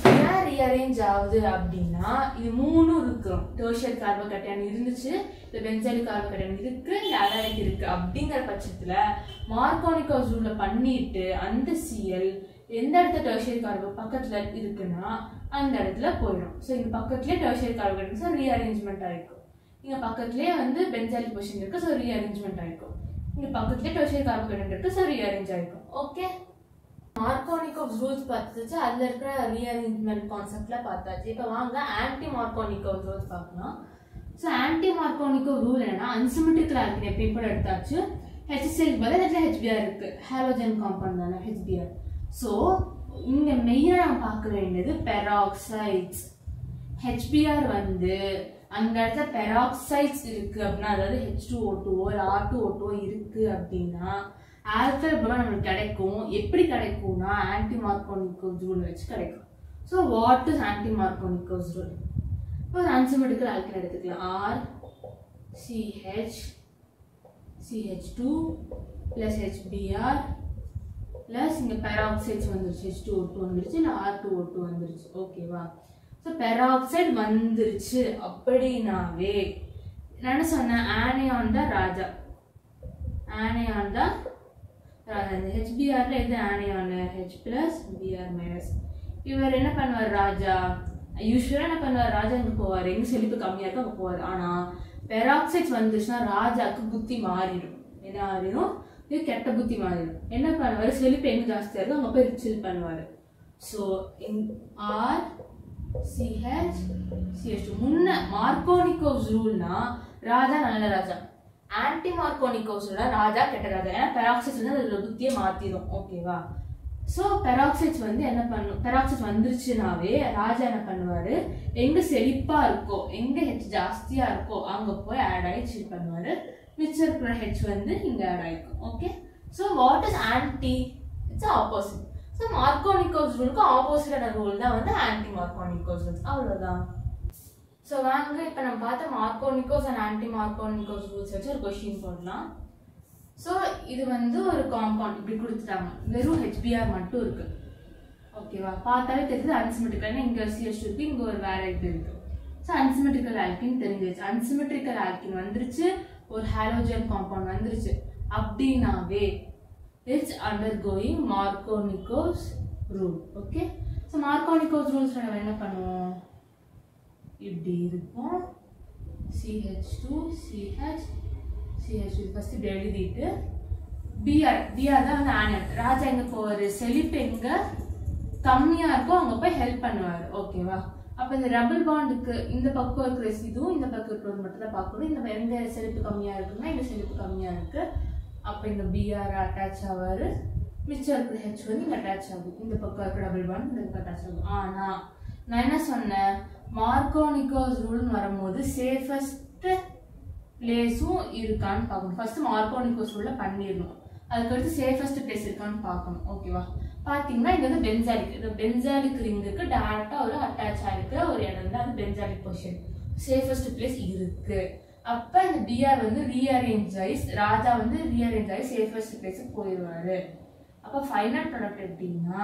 ஏன் ரீஅரேஞ்ச் ஆகுது அப்படின்னா இது மூணும் இருக்கும், டெர்ஷியரி கார்போகேட்டையான் இருந்துச்சு, இந்த பென்சாலிக் கார்போகேட்டையான் இருக்கு, இந்த அலானிக் இருக்கு. அப்படிங்கிற பட்சத்துல மார்க்கோனிக்கோஸ் ரூல்ல பண்ணிட்டு அந்த Cl எந்த இடத்துல டெர்ஷியரி கார்போ பக்கத்துல இருக்குன்னா அந்த இடத்துல போயிடும். ஸோ இங்க பக்கத்துலேயே டெர்ஷியரி கார்போகேட்டையான், ஸோ ரீஅரேஞ்ச்மெண்ட் ஆகிருக்கும். இங்க பக்கத்துலேயே வந்து பென்சாலிக் பொசிஷன் இருக்கு, ஸோ ரீஅரேஞ்ச்மெண்ட் ஆகிருக்கும். இங்க பக்கத்துலேயே டெர்ஷியரி கார்போகேட்டையான் இருக்கு, ஸோ ரீஅரேஞ்ச் ஆகிருக்கும் ஓகே. மார்க்கோனிக்கோஸ் ரூல்ஸ் பார்த்துச்சு, அதுல இருக்கிற ரீஅரேஞ்ச்மெண்ட் கான்செப்ட்ல பார்த்தாச்சு. இப்போ வாங்க ஆன்டி மார்க்கோனிக்கோஸ் ரூல்ஸ் பார்க்கலாம். ஸோ ஆன்டி மார்க்கோனிக்கோ ரூல் என்னன்னா, அன்சிமெட்ரிக்கல் ஆல்கின் எப்பயும் கூட எடுத்தாச்சு, HCl பதில் இடத்துல HBr இருக்கு, ஹாலோஜன் காம்பவுண்ட் தானே HBr. ஸோ இங்க மெயினாக நம்ம பார்க்க வேண்டியது பெராக்சைட்ஸ். HBr வந்து அந்த இடத்துல பெராக்சைட்ஸ் இருக்கு அப்படின்னா, அதாவது H2O2 இல்லை R2O2 இருக்கு அப்படின்னா ஆல்கஹால் பலம் நம்மளுக்கு கிடைக்கும். எப்படி கிடைக்கும்னா ஆன்டி மார்க்கோனிக்கோஸ் ரூல் வச்சு கிடைக்கும். So what is anti Markovnikov's rule? இப்போ ஒரு அன்சிமெட்ரிக்கல் ஆல்கின் எடுத்துக்கலாம், RCH CH2 + HBr ப்ளஸ் இங்கே பெராக்சைட்ஸ் வந்துருச்சு, H2O2 வந்துருச்சு, இல்லை R2O2 வந்துருச்சு ஓகேவா. ஸோ பெராக்சைடு வந்துருச்சு அப்படின்னாவே என்ன சொன்னேன், ஆனியான் தான் ராஜா, ஆனியான் தான் ராஜா. இந்த HBrல எது ஆனியான், H + Br-. இவர் என்ன பண்ணுவார் ராஜா, யூஸ்வலாக என்ன பண்ணுவார் ராஜா, இங்கே போவார், எங்கே செழிப்பு கம்மியாக இருக்கும் அங்கே போவார். ஆனால் பெராக்சைட்ஸ் வந்துச்சுன்னா ராஜாவுக்கு புத்தி மாறிடும். என்ன ஆறிடும், இது கெட்ட புத்தி மாறிடும். என்ன பண்ணுவார், செழிப்பு எங்கே ஜாஸ்தியாக இருக்கும் அங்கே போய் சில் பண்ணுவார். ஸோ RCH CH2 முன்ன மார்க்கோனிக்கோஸ் ரூல்னா ராஜா நல்ல ராஜா, ஆன்டி மார்க்கோனிக்கோஸ் ரூல்னா ராஜா கெட்ட ராஜா. ஏன்னா பெராக்சைட்ஸ் வந்து அதில் புத்தியை மாற்றிடும் ஓகேவா. ஸோ பெராக்சைட்ஸ் வந்து என்ன பண்ணும், பெராக்சைட்ஸ் வந்துருச்சுனாவே ராஜா என்ன பண்ணுவார், எங்கே செழிப்பாக இருக்கோ எங்கே ஹெச் ஜாஸ்தியாக இருக்கோ அங்கே போய் ஆட் ஆகி சில் பண்ணுவார். மிச்சம் இருக்கிற ஹெச் வந்து இங்கே ஆட் ஆகிருக்கும் okay. So what is anti, it's opposite. So Markovnikov's ரூலுக்கு ஆப்போசிட்டான ரூல் தான் வந்து ஆன்டி மார்க்கோனிக்கோஸ் ரூல்ஸ், அவ்வளோதான். ஸோ வாங்க இப்போ நம்ம பார்த்த Markovnikov's and anti Markovnikov's rules வச்சு ஒரு கொஸ்டின் போடலாம். ஸோ இது வந்து ஒரு காம்பவுண்ட் இப்படி கொடுத்துட்டாங்க, வெறும் HBr மட்டும் இருக்கு ஓகேவா. பார்த்தாலே தெரியுது அன்சிமெட்ரிக்கல், இங்கே CH2 இருக்கு, இங்கே ஒரு வேற இது இருக்கு. ஸோ அன்சிமெட்ரிக்கல் ஆல்கின் தெரிஞ்சிருச்சு. அன்சிமெட்ரிக்கல் ஆல்கின் வந்துருச்சு, ஒரு ஹாலோஜன் காம்பவுண்ட் வந்துருச்சு அப்படின்னாவே it's undergoing Markovnikov's rule. Okay, so Markovnikov's rules நம்ம என்ன பண்ணுவோம், இப்படி இருக்கும் CH2 CH CH2 ஃபர்ஸ்ட் இப்படி எழுதிட்டு BR தான் வந்து ஆனட். ராஜா எங்க போவாரு, செழிப்பு எங்க கம்மியா இருக்கோ அங்க போய் ஹெல்ப் பண்ணுவாரு. ஓகேவா, அப்ப இந்த டபுள் பாண்டுக்கு இந்த பக்கம் இருக்கிற ரெசிடியூ இந்த பக்கம் இருக்கிறது மட்டும் தான் பார்க்கணும். இந்த எங்க செழிப்பு கம்மியா இருக்குன்னா இந்த செழிப்பு கம்மியா இருக்கு, அப்ப இந்த BR அட்டாச் ஆவாரு, மிச்சம் இருக்கிற H வந்து இங்க அட்டாச் ஆகும். இந்த பக்கம் இருக்கிற டபுள் பாண்ட் இந்த பக்கம் அட்டாச் ஆகும். ஆனா நான் என்ன சொன்னேன், மார்க்கோனிகோஸ் ரூல்னு வரும்போது சேஃபஸ்ட் பிளேஸும் இருக்கான்னு பார்க்கணும். ஃபர்ஸ்ட் மார்க்கோனிகோஸ் ரூல்ல பண்ணிடணும், அதுக்கடுத்து சேஃபஸ்ட் பிளேஸ் இருக்கான்னு பார்க்கணும். ஓகேவா, பார்த்தீங்கன்னா இங்க வந்து பென்சாலிக், இந்த பென்சாலிக் ரிங்குக்கு டைரக்டா ஒரு அட்டாச் ஆகிருக்கிற ஒரு இடம் தான் அது பென்சாலிக் பொசிஷன். சேஃபஸ்ட் பிளேஸ் இருக்கு. அப்ப இந்த BR வந்து ரீஅரேஞ்ச் ஆகி ராஜா வந்து ரீஅரேஞ்ச் ஆகி சேஃபஸ்ட் பிளேஸுக்கு போயிடுவாரு. அப்ப ஃபைனல் ப்ராடக்ட் எப்படின்னா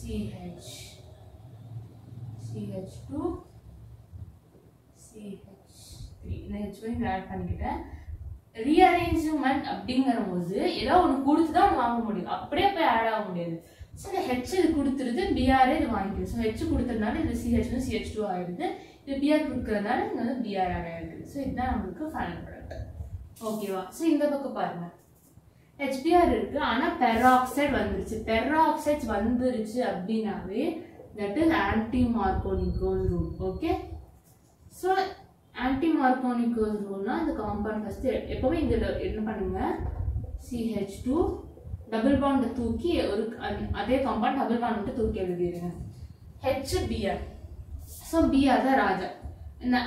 CH2 CH3 இந்த ஆட் பண்ணிக்கிட்டேன். ரீஅரேஞ்ச்மெண்ட் அப்படிங்கிற போது ஏதோ ஒன்று கொடுத்து தான் வாங்க முடியும், அப்படியே போய் ஆட் ஆக முடியாது. ஸோ இந்த H இது கொடுத்துருது, BR இது வாங்கிக்குது. ஸோ H கொடுத்துறதுனால இது CH1 CH2 ஆயிடுது, இது BR கொடுக்கறதுனால இங்கே வந்து BR ஆட் ஆயிடுது. ஸோ இதுதான் நம்மளுக்கு ஃபைனல் ப்ராடக்ட். ஓகேவா, ஸோ இந்த பக்கம் பாருங்க HBr இருக்கு, ஆனா பெராக்சைடு வந்துருச்சு. பெராக்சைட்ஸ் வந்துருச்சு அப்படின்னாவே that is anti-Markovnikov rule. Okay, so anti-Markovnikov ரூல்னா இந்த காம்பவுண்ட் ஃபர்ஸ்ட் எப்பவுமே இங்க என்ன பண்ணுங்க, CH2 டபுள் பாண்ட் தூக்கி ஒரு அதே காம்பவுண்ட் டபுள் பாண்ட் மட்டும் தூக்கி எழுதிடுங்க, HBr. ஸோ BR தான் ராஜா. இந்த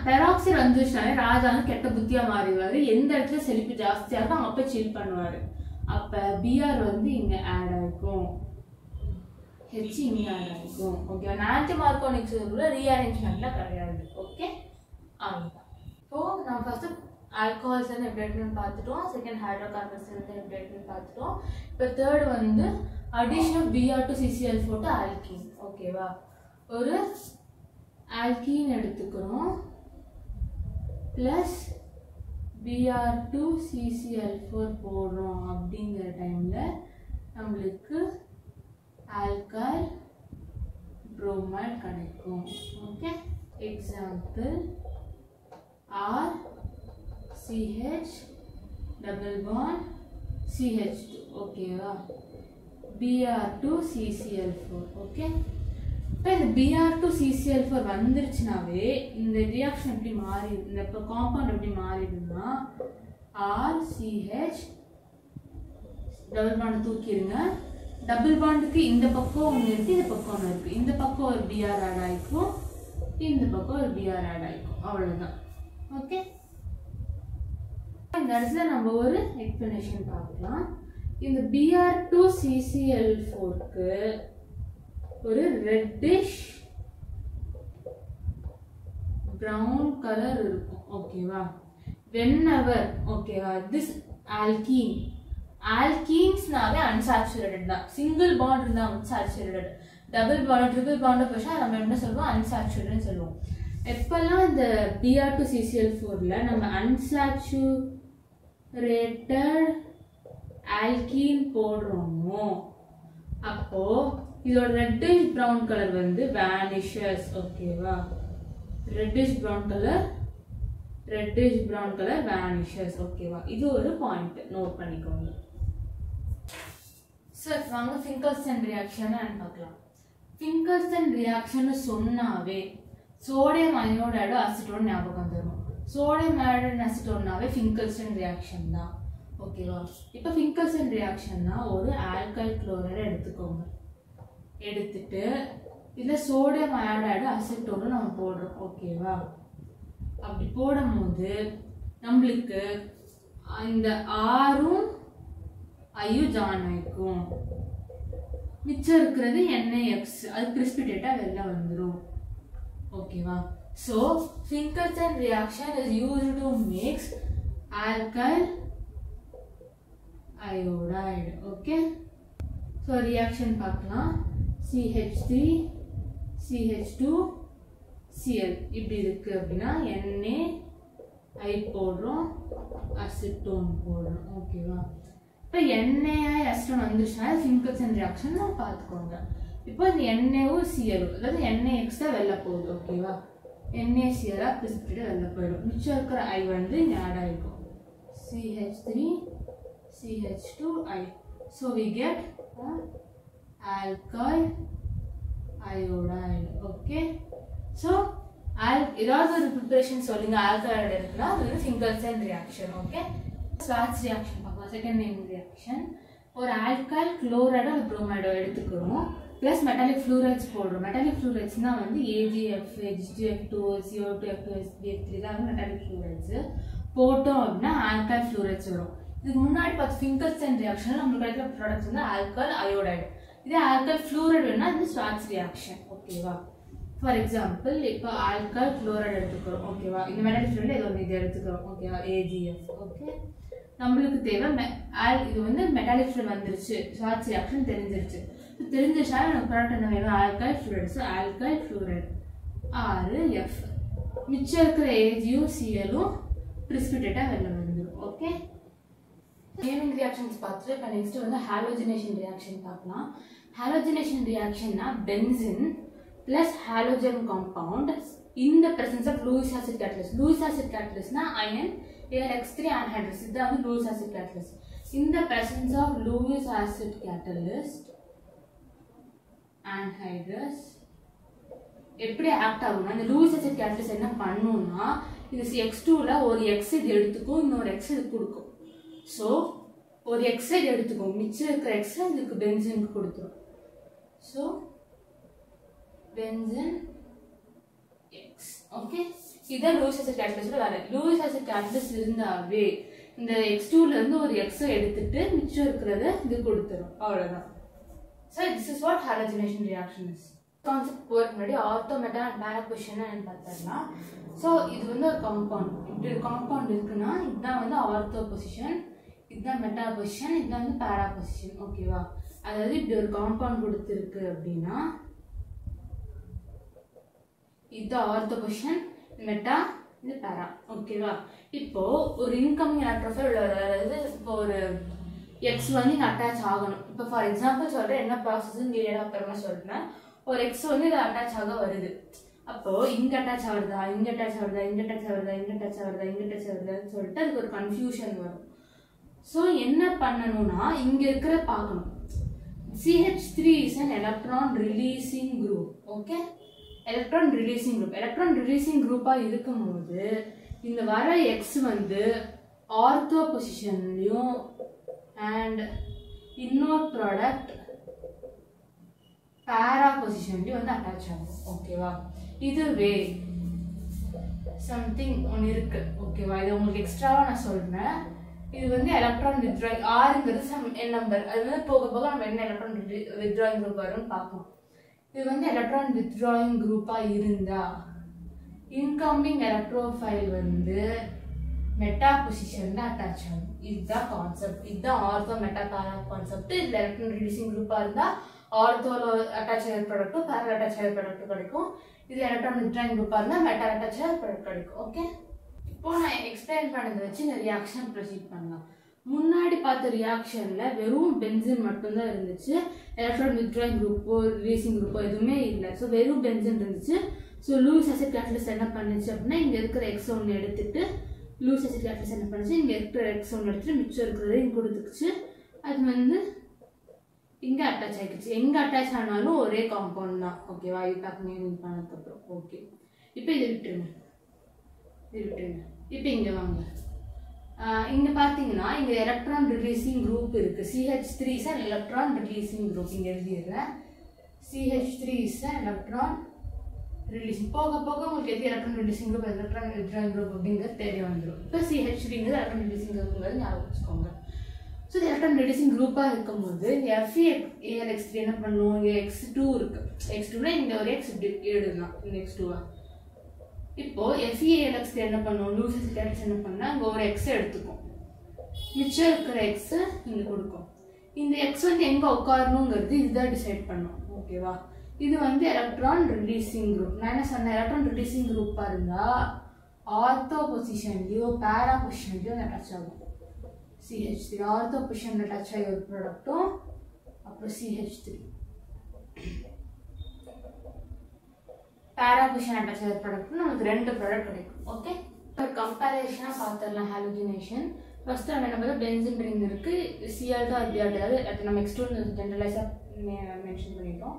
பெராக்சைடு வந்துச்சுனாலே ராஜா வந்து கெட்ட புத்தியா மாறிடுவாரு. எந்த இடத்துல செழிப்பு ஜாஸ்தியா இருக்கும் அங்க போய் சில் பண்ணுவாரு. அப்ப BR வந்து இங்க ஆட் ஆகும், H இங்க ஆட் ஆகும். ஓகே, ஆன்டி மார்க்கோனிக்ஸ் ரூல்ல ரீஅரேஞ்ச்மெண்ட்ல கிடையாது. ஓகே, அவ்வளவுதான். இப்போ நம்ம ஃபர்ஸ்ட் ஆல்கஹால்ஸ் வந்து எப்படி எடுக்கணும்னு பார்த்துட்டோம், செகண்ட் ஹைட்ரோகார்பன்ஸ் வந்து எப்படி எடுக்கணும்னு பார்த்துட்டோம். இப்போ தேர்ட் வந்து additional BR to CCl4 to alkene. ஓகேவா, ஒரு ஆல்கீன் எடுத்துக்கிறோம் பிளஸ் BR to CCl4 போடுறோம் அப்படிங்கிற டைம்ல நம்மளுக்கு ஆல்கைல் புரோமைட் கிடைக்கும். Okay, example RCH double bond CH2. ஓகேவா, BR to CCl4. ஓகே, இப்போ இந்த BR to CCl4 வந்துருச்சுனாவே இந்த ரியாக்ஷன் எப்படி மாறி, இந்த காம்பவுண்ட் எப்படி மாறிடுதுன்னா RCH டபுள் பாண்ட் தூக்கிடுங்க, டபுள் பாண்டுக்கு இந்த பக்கம் ஒன்று இருக்கு, இந்த பக்கம் ஒன்று இருக்கு, இந்த பக்கம் ஒரு BR ஆட் ஆகிக்கும், இந்த பக்கம் ஒரு BR ஆட் ஆகிக்கும், அவ்வளோதான். ஓகே, இந்த இடத்துல நம்ம ஒரு எக்ஸ்பிளனேஷன் பார்க்கலாம். இந்த BR to CCl4க்கு ஒரு ரெட்டிஷ் பிரவுன் கலர் இருக்கும். ஓகேவா, whenever ஓகேவா this alkene alkenesனாவே unsaturated தான், சிங்கிள் பாண்ட் இருந்தா unsaturated, double bond triple bond போச்சா நம்ம என்ன சொல்லுவோம், unsaturated சொல்லுவோம். எப்பெல்லாம் இந்த BR to CCl4ல நம்ம unsaturated alkene போடுறோமோ அப்போ இதோட ரெட்டிஷ் பிரவுன் கலர் வந்து vanishes. ஓகேவா, ரெட்டிஷ் பிரவுன் கலர் vanishes. ஓகேவா, இது ஒரு பாயிண்ட் நோட் பண்ணிக்கோங்க. சரி, வாங்க ஃபிங்கர்ஸ்டன் ரியாக்ஷன் பார்க்கலாம். ஃபிங்கர்ஸ்டன் ரியாக்ஷன் சொன்னாவே சோடியம் அயோடைடு அசிட்டோன் ஞாபகம் வந்துடும். சோடியம் அயோடைடு அசிட்டோன்னாவே ஃபிங்கர்ஸ்டன் ரியாக்ஷன் தான். ஓகேவா, இப்போ ஃபிங்கர்ஸ்டன் ரியாக்ஷன்னா ஒரு ஆல்கைல் குளோரைடு எடுத்துக்கோங்க, எடுத்துட்டு இதுல சோடியம் அயோடைடு அசிட்டோன் நம்ம போடுறோம். ஓகேவா, அப்படி போடும்போது நம்மளுக்கு இந்த ஆரும் ஐயும் ஜாயின் ஆயிக்கும், மிச்சம் இருக்கிறது NaX, அது பிரிசிபிடேட்டா வெளில வந்துடும். ஓகேவா, so Finkelstein reaction is used to make alkyl iodide. Okay, so reaction பார்க்கலாம். CH3 CH2 Cl இப்படி இருக்கு அப்படின்னா Na I போடுறோம், அசிட்டோன் போடுறோம். ஓகேவா, இப்போ NaCl வந்துருச்சுன்னா சிங்கல்சன் ரியாக்ஷன் பார்த்துக்கோங்க. இப்போ இந்த Naவும் Cl அதாவது NaX தான் வெளில போகுது. ஓகேவா, NaCl பிரிசிபிடேட் வெளில போயிடும். மிச்சம் இருக்கிற I வந்து இங்கே ஆட் ஆகிருக்கும். CH3 CH2I. So we get alkyl iodide. Okay, so ஏதாவது ஒரு ப்ரிப்பரேஷன் சொல்லுங்க ஆல்கைல் ஐயோடைடு இருக்குன்னா அது வந்து சிங்கல்சன் ரியாக்ஷன். ஓகே, ஸ்வாட்ஸ் ரியாக்ஷன் பார்க்கலாம். Second name reaction. ஒரு ஆல்கைல் குளோரைடோ ஒரு புரோமைடோ எடுத்துக்கிறோம், ப்ளஸ் மெட்டாலிக் ஃப்ளூரைட்ஸ் போடுறோம். மெட்டாலிக் ஃப்ளூரைட்ஸ்னால் வந்து AgF, HgF2, CO2F2, SbF3 தான் வந்து மெட்டாலிக் ஃப்ளூரைட்ஸு. போட்டோம் அப்படின்னா ஆல்கைல் ஃப்ளூரைட்ஸ் வரும். இதுக்கு முன்னாடி பார்த்து சிங்கல்சன் ரியாக்ஷன் நம்மளுக்கு கிடைக்கிற ப்ராடக்ட்ஸ் வந்து ஆல்கைல் அயோடைடு. இதே ஆல்கைல் ஃப்ளூரைடு வேணும்னா இது ஸ்வாட்ஸ் ரியாக்ஷன். ஓகேவா, ஃபார் எக்ஸாம்பிள் இப்போ ஆல்கைல் குளோரைடு எடுத்துக்கிறோம். ஓகேவா, இந்த மெட்டாலிக் ஃப்ளூரைடு இது ஒன்று இது எடுத்துக்கிறோம். ஓகேவா, AgF. ஓகே, நம்மளுக்கு தேவை இது வந்து மெட்டாலிக் ஃப்ளூரைடு வந்துருச்சு, ஸ்வாட்ஸ் ரியாக்ஷன் தெரிஞ்சிருச்சு. தெரிஞ்சிருச்சா எனக்கு ப்ராடக்ட் என்ன வேணும், alkyl fluoride. So alkyl fluoride 6F. மிச்சம் இருக்கிற Agயும் Clயும் பிரிசிபிடேட்டாக வெளில வந்துடும். ஓகே, நேமிங் ரியாக்ஷன்ஸ் பார்த்துட்டு இப்போ நெக்ஸ்ட் வந்து ஹாலோஜினேஷன் ரியாக்ஷன் பார்க்கலாம். ஹாலோஜினேஷன் ரியாக்ஷன்னா benzene plus halogen compound in the presence of Lewis acid catalyst. Lewis acid கேட்டலிஸ்ட்னா அயன் AlX3 anhydrous. இதுதான் வந்து Lewis acid catalyst. In the presence of Lewis acid catalyst anhydrous எப்படி act ஆகும்னா, இந்த Lewis acid catalyst என்ன பண்ணுன்னா இது X2ல ஒரு X இது எடுத்துக்கும், இன்னொரு X இது கொடுக்கும். ஸோ ஒரு X இது எடுத்துக்கும், மிச்சம் இருக்கிற X இதுக்கு பென்சினுக்கு கொடுத்துரும். So benzene X. ஓகே, இதான் லூயிஸ் ஆசிட் கேட்டலிஸ்ட் வேலை. லூயிஸ் ஆசிட் கேட்டலிஸ்ட் இருந்தாவே இந்த X2ல இருந்து ஒரு X எடுத்துட்டு மிச்சம் இருக்கிறத இது கொடுத்துரும். அவ்வளோதான். So this is what halogenation reaction is. Concept போகிறதுக்கு முன்னாடி ortho meta and para position என்னன்னு பார்த்தோம்னா, ஸோ இது வந்து ஒரு காம்பவுண்ட், இப்படி ஒரு காம்பவுண்ட் இருக்குன்னா இதுதான் வந்து ஆர்த்தோ பொசிஷன், இதுதான் மெட்டா பொசிஷன், இதுதான் வந்து பேரா பொசிஷன். ஓகேவா, அதாவது இப்படி ஒரு காம்பவுண்ட் கொடுத்துருக்கு அப்படின்னா இதுதான் ஆர்த்தோ பொசிஷன், மெட்டா, இது பேரா. ஓகேவா, இப்போ ஒரு இன்கமிங் எலக்ட்ரோஃபைல், அதாவது இப்போ ஒரு X வந்து இங்கே அட்டாச் ஆகணும். இப்போ ஃபார் எக்ஸாம்பிள் சொல்கிறேன், என்ன ப்ராசஸ்ன்னு அப்புறமா சொல்கிறேன். ஒரு X வந்து இதை அட்டாச் ஆக வருது. அப்போ இங்கே அட்டாச் ஆகுறதா, இங்கே அட்டாச் ஆகுறதா, இங்கே அட்டாச் ஆகுறதா, இங்கே அட்டாச் ஆகுறதா, இங்கே அட்டாச் ஆகுறதான்னு சொல்லிட்டு அதுக்கு ஒரு கன்ஃபியூஷன் வரும். ஸோ என்ன பண்ணணும்னா இங்கே இருக்கிற பார்க்கணும். CH3 is an electron releasing group. Okay, electron releasing group. Electron releasing குரூப்பாக இருக்கும்போது இந்த வர X வந்து ஆர்த்தோ பொசிஷன்லையும் அண்ட் இன்னொரு ப்ராடக்ட் பேரா பொசிஷன்லையும் வந்து அட்டாச் ஆகும். ஓகேவா, இதுவே சம்திங் ஒன்று இருக்கு. ஓகேவா, இது உங்களுக்கு எக்ஸ்ட்ராவாக நான் சொல்கிறேன். இது வந்து எலக்ட்ரான் வித்ட்ராயிங் ஆறுங்கிறது சம் என் நம்பர். அது வந்து போக போக நம்ம என்ன எலக்ட்ரான் வித்ட்ராயிங் குரூப் வரும்னு பார்ப்போம். இது வந்து எலக்ட்ரான் வித்ட்ராயிங் குரூப்பாக இருந்தால் இன்கமிங் எலக்ட்ரோஃபைல் வந்து மெட்டா பொசிஷன்ல அட்டாச் ஆகும். இதுதான் கான்செப்ட். இதுதான் ஆர்த்தோ மெட்டா பேரா கான்செப்ட். இதில் எலக்ட்ரான் ரிலீசிங் குரூப்பாக இருந்தால் ஆர்த்தோல அட்டாச் ஆகிற ப்ராடக்ட்டும் பேரா அட்டாச் ஆகிற ப்ராடக்ட்டும் கிடைக்கும். இது எலக்ட்ரான் வித்ட்ராயிங் குரூப்பாக இருந்தால் மெட்டா அட்டாச் ஆகிற ப்ராடக்ட் கிடைக்கும். ஓகே, இப்போ நான் எக்ஸ்பிளைன் பண்ணதை வச்சு இந்த ரியாக்ஷன் ப்ரொசீட் பண்ணலாம். முன்னாடி பார்த்த ரியாக்ஷன்ல வெறும் பென்சின் மட்டும்தான் இருந்துச்சு, எலக்ட்ரான் வித்ட்ராயிங் குரூப்போ ரிலீசிங் குரூப்போ எதுவுமே இல்லை. ஸோ வெறும் பென்சின் இருந்துச்சு. ஸோ லூயிஸ் ஆசிட் கேட்டலிஸ்ட் என்ன பண்ணுச்சு அப்படின்னா இங்கே இருக்கிற X ஒன்று எடுத்துட்டு லூயிஸ் ஆசிட் கேட்டலிஸ்ட் என்ன பண்ணுச்சு, இங்கே இருக்கிற X ஒன்று எடுத்துட்டு மிச்சம் இருக்கிறத இங்கே கொடுத்துக்குச்சு. அது வந்து இங்கே அட்டாச் ஆகிடுச்சு. எங்கே அட்டாச் ஆனாலும் ஒரே காம்பவுண்ட் தான். ஓகேவா, இது பேக்கிங் பண்ணதுக்கப்புறம். ஓகே, இப்போ இதை விட்டுருங்க, இது விட்டுருங்க. இப்போ இங்கே வாங்க. இங்கே பார்த்தீங்கன்னா இங்கே எலக்ட்ரான் ரிலீசிங் குரூப் இருக்குது. CH3 is an electron releasing group. இங்கே எழுதிடுறேன், CH3 is an electron releasing. போக போக உங்களுக்கு எது electron releasing group electron withdrawing group அப்படிங்கிறது தெரிய வந்துடும். இப்போ CH3ங்கிறது எலக்ட்ரான் ரிலீசிங் குரூப்ங்கிறது ஞாபகம் வச்சுக்கோங்க. ஸோ இது எலக்ட்ரான் ரிலீசிங் குரூப்பாக இருக்கும்போது இந்த FeAlX3 என்ன பண்ணுவோம், இங்கே X2 இருக்குது. X2னா இங்கே ஒரு X இப்படி எழுதலாம், இந்த X2வா. இப்போ FeAlX3 என்ன பண்ணுவோம், லூயிஸ் ஆசிட் கேட்டலிஸ்ட் என்ன பண்ணா இங்கே ஒரு X எடுத்துக்கும், மிச்சம் இருக்கிற X இங்கே கொடுக்கும். இந்த X வந்து எங்கே உட்காரணுங்கிறது இதுதான் டிசைட் பண்ணும். ஓகேவா, இது வந்து எலக்ட்ரான் ரிலீசிங் குரூப். நான் என்ன சொன்னேன், எலக்ட்ரான் ரிலீசிங் குரூப்பாக இருந்தால் ஆர்த்தோ பொசிஷன்லையோ பேரா பொசிஷன்லையோ அட்டாச் ஆகும். CH3 ஆர்த்தோ பொசிஷன்ல டச் ஆகி ஒரு ப்ராடக்ட்டும் அப்புறம் CH3 பேரா பொசிஷன்ல டச் ஆகி ப்ராடக்ட்டும் நமக்கு ரெண்டு ப்ராடக்ட் கிடைக்கும். ஓகே, ஒரு கம்பேரிஷனா பார்த்துடலாம் ஹாலோஜனேஷன். ஃபர்ஸ்ட் நம்ம என்ன பார்த்தா பென்சின் ரிங் இருக்கு, Cl2 or Br, அது நம்ம X2 ஜெனரலைஸா மென்ஷன் பண்ணிட்டோம்.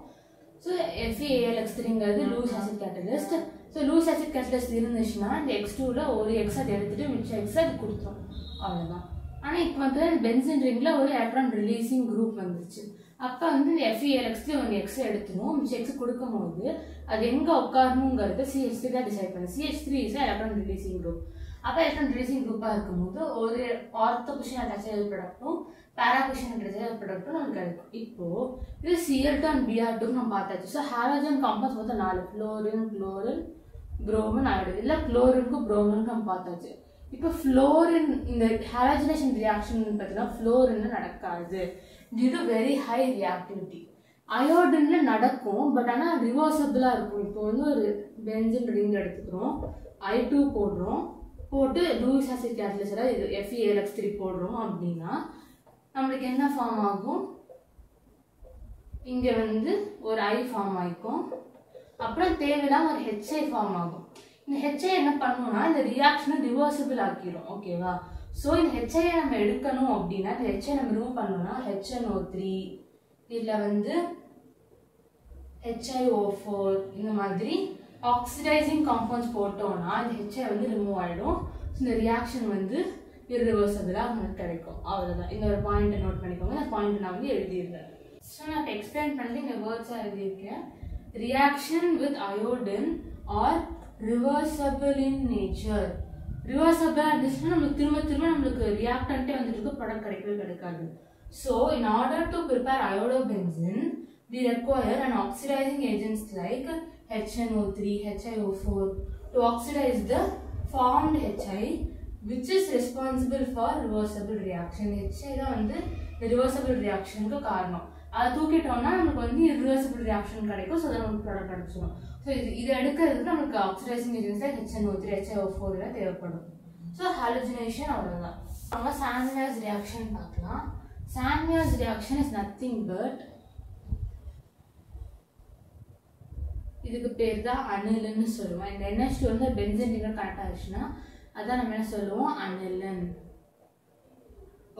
ஸோ FeAlX3ங்கிறது Lewis acid catalyst. So Lewis acid catalyst இருந்துச்சுன்னா இந்த X2ல ஒரு X அதை எடுத்துட்டு மிச்சம் X அது கொடுத்துரும், அவ்வளோதான். ஆனால் இப்போ வந்து பென்சின் ரிங்ல ஒரு எலக்ட்ரான் ரிலீசிங் குரூப் வந்துருச்சு. அப்போ வந்து இந்த FeAlX3 ஒரு X எடுத்துடும், மிச்சம் X கொடுக்கும் போது அது எங்கே உட்காரணுங்கிறது CH3 தான் டிசைட் பண்ணுது. CH3 is electron releasing group. அப்போ எலக்ட்ரான் ரிலீசிங் குரூப்பாக இருக்கும்போது ஒரு ஆர்த்தோ பொசிஷன் அட்டாச் ஆகிற ப்ராடக்ட்டும் பேரா பொசிஷன் அட்டாச் ஆகிற ப்ராடக்ட்டும் நமக்கு கிடைக்கும். இப்போ இது Cl2 and Br2 நம்ம பார்த்தாச்சு. ஸோ ஹாலோஜன் காம்பவுண்ட்ஸ் மொத்தம் 4, ஃப்ளோரின், குளோரின், புரோமின், அயோடின். இல்லை குளோரினுக்கும் புரோமினுக்கும் நம்ம பார்த்தாச்சு. இப்போ ஃப்ளோரின் இந்த ஹாலோஜனேஷன் ரியாக்ஷன் பார்த்தீங்கன்னா ஃப்ளோரின்ல நடக்காது due to very high reactivity. அயோடின்ல நடக்கும், பட் ஆனால் ரிவர்சபிளாக இருக்கும். இப்போ வந்து ஒரு பென்சின் ரிங் எடுத்துக்கிறோம், I2 போடுறோம், போட்டு லூஸ் ஆசிட் கேட்டலிஸ்ட் இது FeAlX3 போடுறோம் அப்படின்னா நம்மளுக்கு என்ன ஃபார்ம் ஆகும்? இங்கே வந்து ஒரு I ஃபார்ம் ஆகிக்கும், அப்புறம் தேவையில்லாம ஒரு HI ஃபார்ம் ஆகும். இந்த HI என்ன பண்ணுவோம்னா இந்த ரியாக்ஷனை ரிவர்சிபிள் ஆக்கிடும். ஓகேவா? ஸோ இந்த HI நம்ம எடுக்கணும் அப்படின்னா இந்த HI நம்ம ரிமூவ் பண்ணோம்னா HNO3, இதில் வந்து HiO4 இந்த மாதிரி ஆக்சிடைசிங் காம்பவுண்ட்ஸ் போட்டோம்னா இந்த HI வந்து ரிமூவ் ஆகிடும். ஸோ இந்த ரியாக்ஷன் வந்து இர்ரிவர்சிபிளாக நமக்கு கிடைக்கும், அவ்வளோதான். இந்த ஒரு பாயிண்ட்டை நோட் பண்ணிக்கோங்க. இந்த பாயிண்ட் நான் வந்து எழுதியிருக்கேன். ஸோ நான் இப்போ எக்ஸ்பிளைன் பண்ணி இங்கே வேர்ட்ஸாக எழுதியிருக்கேன். Reaction with iodine are reversible in nature. ரிவர்சபிளாக இருந்துச்சுன்னா நம்மளுக்கு திரும்ப திரும்ப நம்மளுக்கு ரியாக்டன்ட்டே வந்துட்டு ப்ராடக்ட் கிடைக்கவே கிடைக்காது. So in order to prepare iodobenzene we require an oxidizing agents like HNO3, HiO4 to oxidize the formed HI which is responsible for reversible reaction. HI தான் வந்து reversible reactionக்கு காரணம். அதை தூக்கிட்டோம்னா நமக்கு வந்து irreversible reaction கிடைக்கும். ஸோ அதை நமக்கு ப்ராடக்ட் கிடைச்சிடும். ஸோ இது எடுக்கிறதுக்கு நமக்கு oxidising agents like HNO3, HiO4 எல்லாம் தேவைப்படும். ஸோ ஹாலோஜனேஷன் அவ்வளோதான். நம்ம சான்மியாஸ் ரியாக்ஷன் பார்க்கலாம். சான்மியாஸ் ரியாக்ஷன் இஸ் நத்திங் பட் இதுக்கு பேர் தான் அனிலின்னு சொல்லுவோம். இந்த NH2 வந்து பென்சின் ரிங்கோட கனெக்ட் ஆச்சுன்னா அதான் நம்ம என்ன சொல்லுவோம், அனிலின்.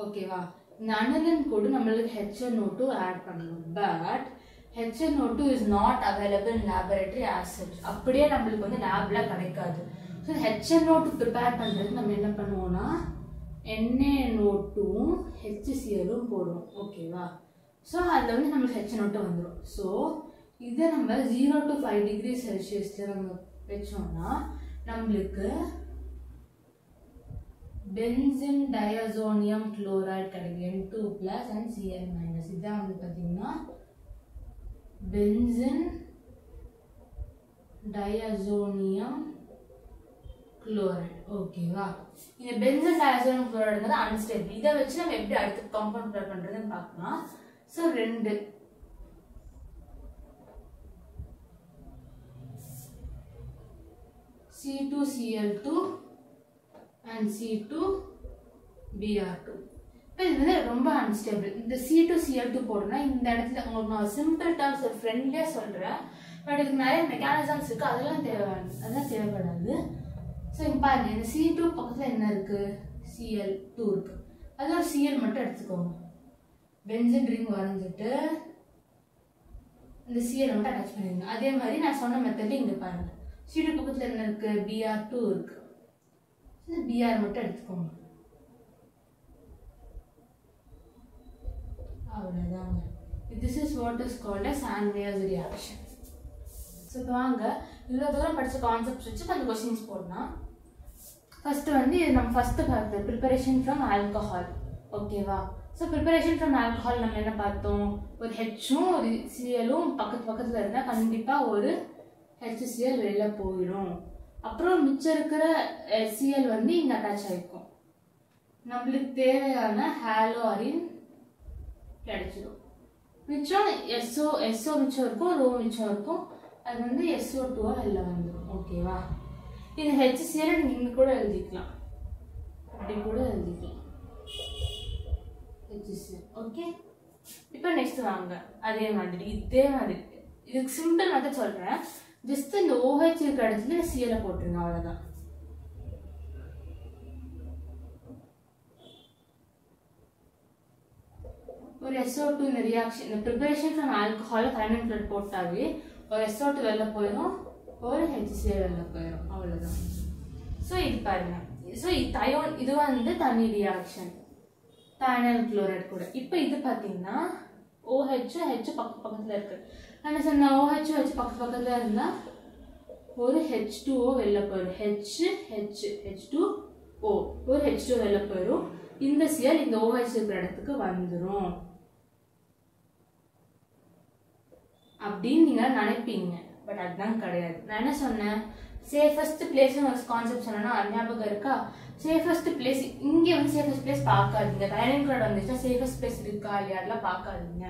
ஓகேவா? இந்த அனிலின் கூட நம்மளுக்கு HNO2 ஆட் பண்ணணும். But HNO2 is not available in laboratory as such. அப்படியே நம்மளுக்கு வந்து லேப்ல கிடைக்காது. ஸோ HNO2 ப்ரிப்பேர் பண்ணுறதுக்கு நம்ம என்ன பண்ணுவோம்னா NaNO2 HCl போடுவோம். ஓகேவா? ஸோ அதில் வந்து நம்மளுக்கு HNO2 வந்துடும். ஸோ இதை நம்ம 0 to 5 degree செல்சியஸில் நம்ம வச்சோம்னா நம்மளுக்கு பென்சின் டயசோனியம் குளோரைட் கிடைக்கும், N2+ and Cl-. இதான் வந்து பார்த்தீங்கன்னா பென்சின் டயசோனியம் குளோரைட். ஓகேவா? இந்த பென்சின் டயசோனியம் குளோரைட் அன்ஸ்டேபிள். இதை வச்சு நம்ம எப்படி அடுத்து காம்பவுண்ட் ப்ரிப்பேர் பண்ணுறதுன்னு பார்க்கலாம். So 2 C2Cl2 and C2Br2. இப்போ இது வந்து ரொம்ப அன்ஸ்டேபிள். இந்த C2Cl2 போடுனா இந்த இடத்துல உங்களுக்கு நான் சிம்பிள் டேர்ம்ஸ் ஒரு ஃப்ரெண்ட்லியாக சொல்கிறேன். பட் இதுக்கு நிறைய மெக்கானிசம்ஸ் இருக்குது, அதெல்லாம் தேவைப்படாது. ஸோ இப்போ பாருங்க, இந்த C2 பக்கத்தில் என்ன இருக்குது, Cl2 இருக்குது. அதில் ஒரு Cl மட்டும் எடுத்துக்கோங்க. பென்சின் ரிங் வரைஞ்சிட்டு இந்த Cl மட்டும் அட்டாச் பண்ணிடுங்க. அதே மாதிரி நான் சொன்ன மெத்தட் இங்கே பாருங்கள், C2 பக்கத்தில் என்ன இருக்கு, Br2 இருக்கு. இந்த Br மட்டும் எடுத்துக்கோங்க, அவ்வளோதாங்க. This is what is called as Sandweiss reaction. So இப்போ வாங்க இவ்வளோ தூரம் படித்த கான்செப்ட்ஸ் வச்சு கொஞ்சம் கொஸ்டின்ஸ் போடலாம். ஃபர்ஸ்ட் வந்து நம்ம ஃபர்ஸ்ட் பார்த்தது ப்ரிப்பரேஷன் ஃப்ரம் ஆல்கஹால். ஓகேவா? ஸோ ப்ரிப்பரேஷன் ஃப்ரம் ஆல்கஹால் நம்ம என்ன பார்த்தோம், ஒரு ஹெச்சும் ஒரு சிஎலும் பக்கத்தில் இருந்தால் கண்டிப்பாக ஒரு HCl வெளில போயிடும். அப்புறம் மிச்சம் இருக்கிற Cl வந்து இங்கே அட்டாச் ஆகிருக்கும். நம்மளுக்கு தேவையான ஹாலோரின் கிடைச்சிடும். மிச்சம் SO மிச்சம் இருக்கும், ரோ மிச்சம் இருக்கும். அது வந்து SO2 வெளில வந்துடும். ஓகேவா? இந்த HCl நீங்கள் இங்கே கூட எழுதிக்கலாம், அப்படி கூட எழுதிக்கலாம். HCl. ஓகே, இப்போ நெக்ஸ்ட் வாங்க அதே மாதிரி இதே மாதிரி இதுக்கு சிம்பிள் மெத்தட் சொல்றேன். ஜஸ்ட் இந்த OH இருக்கிற இடத்துல Cl போட்டுருங்க, அவ்வளவுதான். ஒரு SO2 இந்த ரியாக்ஷன் இந்த ப்ரிப்பரேஷன் ஃப்ரம் ஆல்கஹால் தைனன் ஃப்ளூரைட் போட்டாவே ஒரு SO2 வெளில போயிடும், ஒரு HCl வெளில போயிடும், அவ்வளவுதான். ஸோ இது பாருங்க, ஸோ இது வந்து தனி ரியாக்ஷன் தைனல் குளோரைட் கூட. இப்போ இது பார்த்தீங்கன்னா OH பக்கத்தில் இருக்கு. நான் சொன்ன OH பக்கத்தில் இருந்தால் ஒரு H2O வெளில போயிடும், H2O ஒரு H2O வெளில போயிடும். இந்த Cl இந்த OH இருக்கிற இடத்துக்கு வந்துடும் அப்படின்னு நீங்க நினைப்பீங்க. பட் அதுதான் கிடையாது. நான் என்ன சொன்னேன், சேஃபஸ்ட் பிளேஸ் ஒரு கான்செப்ட் சொன்னா ஞாபகம் இருக்கா? சேஃபஸ்ட் பிளேஸ் இங்க வந்து சேஃபஸ்ட் பிளேஸ் பார்க்காதீங்க. தைனன் குளோரைட் வந்துச்சுன்னா சேஃபஸ்ட் பிளேஸ் இருக்கா இல்லையா அதெல்லாம் பார்க்காதீங்க.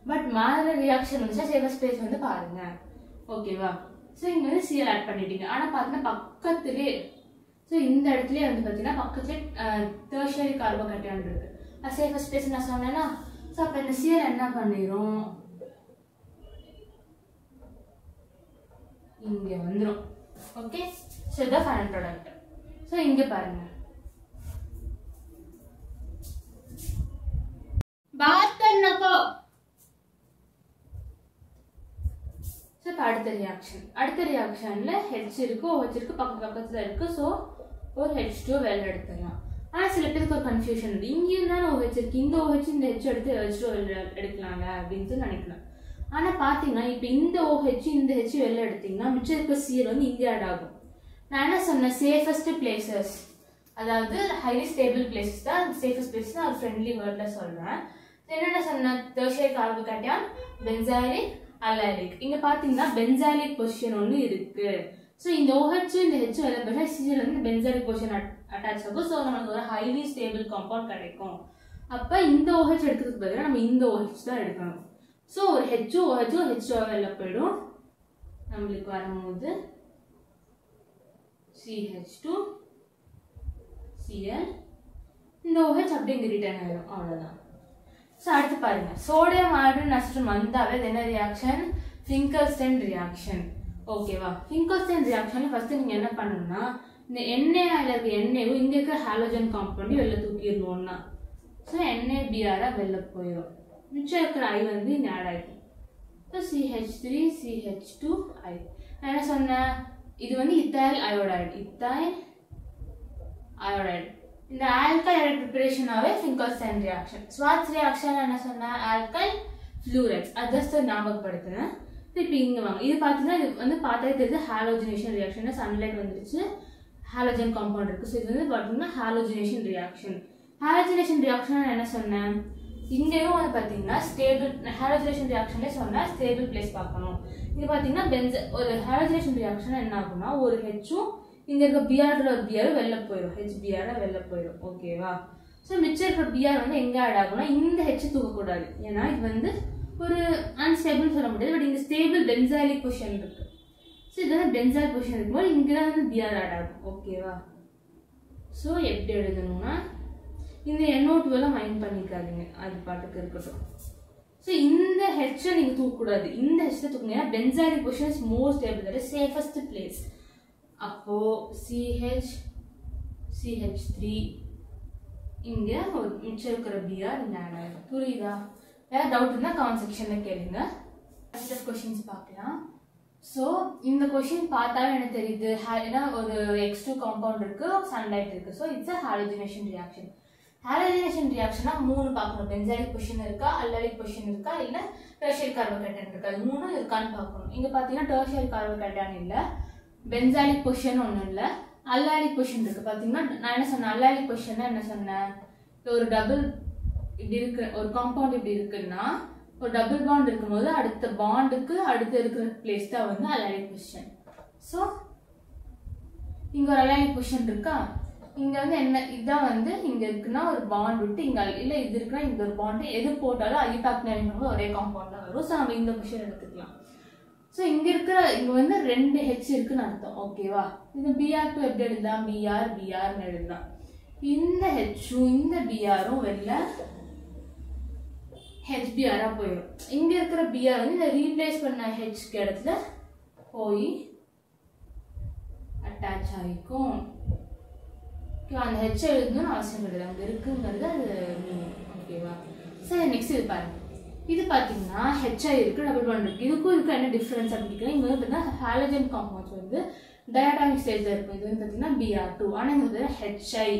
பட் மாதிரி ரியாக்ஷன் வந்துச்சுன்னா சேஃபஸ்ட் பிளேஸ் வந்து பாருங்க, ஓகேவா? ஸோ இங்க வந்து Cl ஆட் பண்ணிட்டீங்க. ஆனா பார்த்தீங்கன்னா பக்கத்துலேயே, ஸோ இந்த இடத்துலயே வந்து பார்த்தீங்கன்னா பக்கத்துலேயே டெர்ஷியரி கார்போகேட்டையான் இருக்கு. அது சேஃபஸ்ட் பிளேஸ் நான் சொன்னேன்னா. ஸோ அப்போ இந்த Cl என்ன பண்ணிடும், இங்க வந்துடும். ஓகே, ஸோ இதான் ஃபைனல் ப்ராடக்ட். ஸோ இங்க பாருங்க, बात करना को. ஸோ இப்போ அடுத்த ரியாக்ஷன்ல H இருக்கு, OH இருக்கு, பக்கத்துல இருக்கு. ஸோ ஒரு H2 வெளில எடுத்துடலாம். ஆனா சில பேருக்கு ஒரு கன்ஃபியூஷன் இருக்கு, இங்கேயும் தானே OH இருக்கு, இந்த OH இந்த H எடுத்து H2 வெளில எடுக்கலாங்க அப்படின்னு நினைக்கலாம். ஆனா பாத்தீங்கன்னா இப்ப இந்த OH இந்த H வெளில எடுத்தீங்கன்னா மிச்சம் இருக்க Cl வந்து இங்க ஆட் ஆகும். நான் என்ன சொன்னேன், சேஃபஸ்ட் பிளேசஸ், அதாவது ஹைலி ஸ்டேபிள் பிளேசஸ் தான் சேஃபஸ்ட் பிளேஸ் தான், ஃப்ரெண்ட்லி வேர்ட்ல சொல்றேன். என்னென்ன சொன்னேன், டெர்ஷியரி கார்போகேட்டையான், பென்சாயிலிக், அல்லைலிக். இங்க பாத்தீங்கன்னா பென்சாயிலிக் பொசிஷன் ஒன்று இருக்கு. ஸோ இந்த OH இந்த H வெளில போயிட்டா Cl வந்து பென்சாயிலிக் பொசிஷன் அட்டாச் ஆகும். ஸோ நமக்கு ஒரு ஹைலி ஸ்டேபிள் காம்பவுண்ட் கிடைக்கும். அப்ப இந்த OH எடுக்கிறதுக்கு பதிலாக நம்ம இந்த OH தான் எடுக்கணும். ஸோ ஒரு OH H2O வெளில போயிடும். நம்மளுக்கு வரும்போது CH2 Cl, இந்த OH அப்படியே இங்கே ரிட்டர்ன் ஆயிடும், அவ்வளோதான். ஸோ அடுத்து பாருங்க, சோடியம் ஹைட்ரஜன் அசிட்டேட் வந்தாவே அது என்ன ரியாக்ஷன், ஃபிங்கர்ஸ்டைன் ரியாக்ஷன். ஓகேவா? ஃபிங்கர்ஸ்டைன் ரியாக்ஷன்ல ஃபர்ஸ்ட் நீங்க என்ன பண்ணணும்னா இந்த NaIல இருக்க Naவும் இங்க இருக்க ஹாலோஜன் காம்பவுண்டையும் வெளில தூக்கிடணும்னா, ஸோ NaBr வெளில போயிடும். மிச்சம் இருக்கிற I வந்து இங்க ஆட் ஆகிடும். இப்போ CH3 CH2I. நான் என்ன சொன்னேன், இது வந்து இத்தாயில் அயோடைடு, இந்த ஆல்கைல் ப்ரிப்பரேஷனாவே ஃபிங்கர்ஸ்டைன் ரியாக்ஷன். ஸ்வார்ட்ஸ் ரியாக்ஷன் என்ன சொன்னேன், ஆல்கைல் ஃப்ளூரைட்ஸ், அது ஜஸ்ட் ஞாபகப்படுத்துறேன். இப்போ இங்க வாங்க, இது பார்த்தீங்கன்னா இது வந்து பார்த்தாலே தெரியுது ஹாலோஜினேஷன் ரியாக்ஷன். சன்லைட் வந்துருச்சு, ஹாலோஜன் காம்பவுண்ட் இருக்கு. ஸோ இது வந்து பார்த்தீங்கன்னா ஹாலோஜினேஷன் ரியாக்ஷன். ஹாலோஜினேஷன் ரியாக்ஷன் என்ன சொன்னேன், இங்கேயும் வந்து பார்த்தீங்கன்னா ஸ்டேபிள் ஹாலோஜினேஷன் ரியாக்ஷன்லேயே சொன்னால் ஸ்டேபிள் பிளேஸ் பார்க்கணும். இங்கே பார்த்தீங்கன்னா ஒரு ஹாலோஜினேஷன் ரியாக்ஷன் என்ன ஆகும்னா ஒரு ஹெச்சும் இங்கே இருக்க பிஆர்ல ஒரு பிஆர் வெளில போயிடும், HBr வெளில போயிடும். ஓகேவா? ஸோ மிச்சம் இருக்கிற பிஆர் வந்து எங்கே ஆட் ஆகும்னா இந்த ஹெச் தூக்கக்கூடாது, ஏன்னா இது வந்து ஒரு அன்ஸ்டேபிள் சொல்ல முடியாது. பட் இங்கே ஸ்டேபிள் பென்சாயிலிக் பொசிஷன் இருக்கு. ஸோ இது வந்து பென்சாயில் பொசிஷன் இருக்கும்போது இங்கே தான் வந்து பிஆர் ஆட் ஆகும். ஓகேவா? ஸோ எப்படி எழுதணும்னா இந்த NO2 எல்லாம் மைண்ட் பண்ணிக்காதீங்க, அது பாட்டுக்கு இருக்கட்டும். ஸோ இந்த ஹெச்சை நீங்கள் தூக்கக்கூடாது, இந்த ஹெச்சை தூக்குனீங்கன்னா benzylic position is more stable, that is safest place. அப்போ CH3 இங்கே ஒரு மிச்சம் இருக்கிற பிஆர் இங்கே ஆட் ஆகிடும். புரியுதா? ஏதாவது டவுட் இருந்தால் கமெண்ட் செக்ஷனில் கேளுங்க. அடுத்த கொஷின்ஸ் பார்க்கலாம். ஸோ இந்த கொஷின் பார்த்தாலும் எனக்கு தெரியுது, ஏன்னா ஒரு X2 காம்பவுண்ட் இருக்கு, சன்லைட் இருக்கு. So it's a halogenation reaction. Halogenation ரியாக்ஷனா 3 பார்க்கணும், பென்சாயிலிக் பொசிஷன் இருக்கா, அல்லைலிக் பொசிஷன் இருக்கா, இல்ல டெர்ஷியரி கார்போகேட்டையான் இருக்கா, அது 3 இருக்கான்னு பார்க்கணும். இங்க பாத்தீங்கன்னா டெர்ஷியரி கார்போகேட்டையான் இல்ல, பென்சாயிலிக் பொசிஷன் ஒன்றும் இல்லை, அல்லைலிக் பொசிஷன் இருக்கு. பாத்தீங்கன்னா நான் என்ன சொன்னேன், அல்லைலிக் பொசிஷன் என்ன சொன்னேன், ஒரு டபுள் இப்படி இருக்கு, ஒரு காம்பவுண்ட் இப்படி இருக்குன்னா ஒரு டபுள் பாண்ட் இருக்கும்போது அடுத்த பாண்டுக்கு அடுத்து இருக்கிற பிளேஸ் தான் வந்து அல்லைலிக் பொசிஷன். ஸோ இங்க ஒரு அல்லைலிக் பொசிஷன் இருக்கா, இங்க வந்து என்ன இதான் வந்து இங்க இருக்குன்னா ஒரு பாண்ட் விட்டு இங்க இல்ல இது இருக்குன்னா இங்க ஒரு பாண்ட், எது போட்டாலும் ஐபாக்னேரியம் ஒரே காம்பவுண்ட் தான் வரும். ஸோ நம்ம இந்த பொசிஷன் எடுத்துக்கலாம். ஸோ இங்க இருக்கிற இங்க வந்து 2 H இருக்குன்னு அர்த்தம். ஓகேவா? இந்த Br2 எப்படி எழுதலாம், Brன்னு எழுதலாம். இந்த Hம் இந்த Brம் வெளில HBr போயிடும். இங்க இருக்கிற Br வந்து இந்த ரீப்ளேஸ் பண்ண H இடத்துல போய் அட்டாச் ஆகிக்கும். அந்த H எழுதணும்னு அவசியம் கிடையாது, அங்கே இருக்குங்கிறது அது மீனிங். ஓகேவா? சரி, நெக்ஸ்ட் இது பாருங்க. இது பார்த்தீங்கன்னா HI இருக்கு, டபுள் பாண்ட் இருக்கு. இதுக்கும் இதுக்கும் என்ன டிஃபரன்ஸ் அப்படின்னா, இங்கே வந்து பார்த்தீங்கன்னா ஹாலஜன் காம்பவுண்ட்ஸ் வந்து டயட்டாமிக் ஸ்டேஜில் இருக்கும். இது வந்து பார்த்தீங்கன்னா Br2. ஆனால் இங்கே வந்து HI,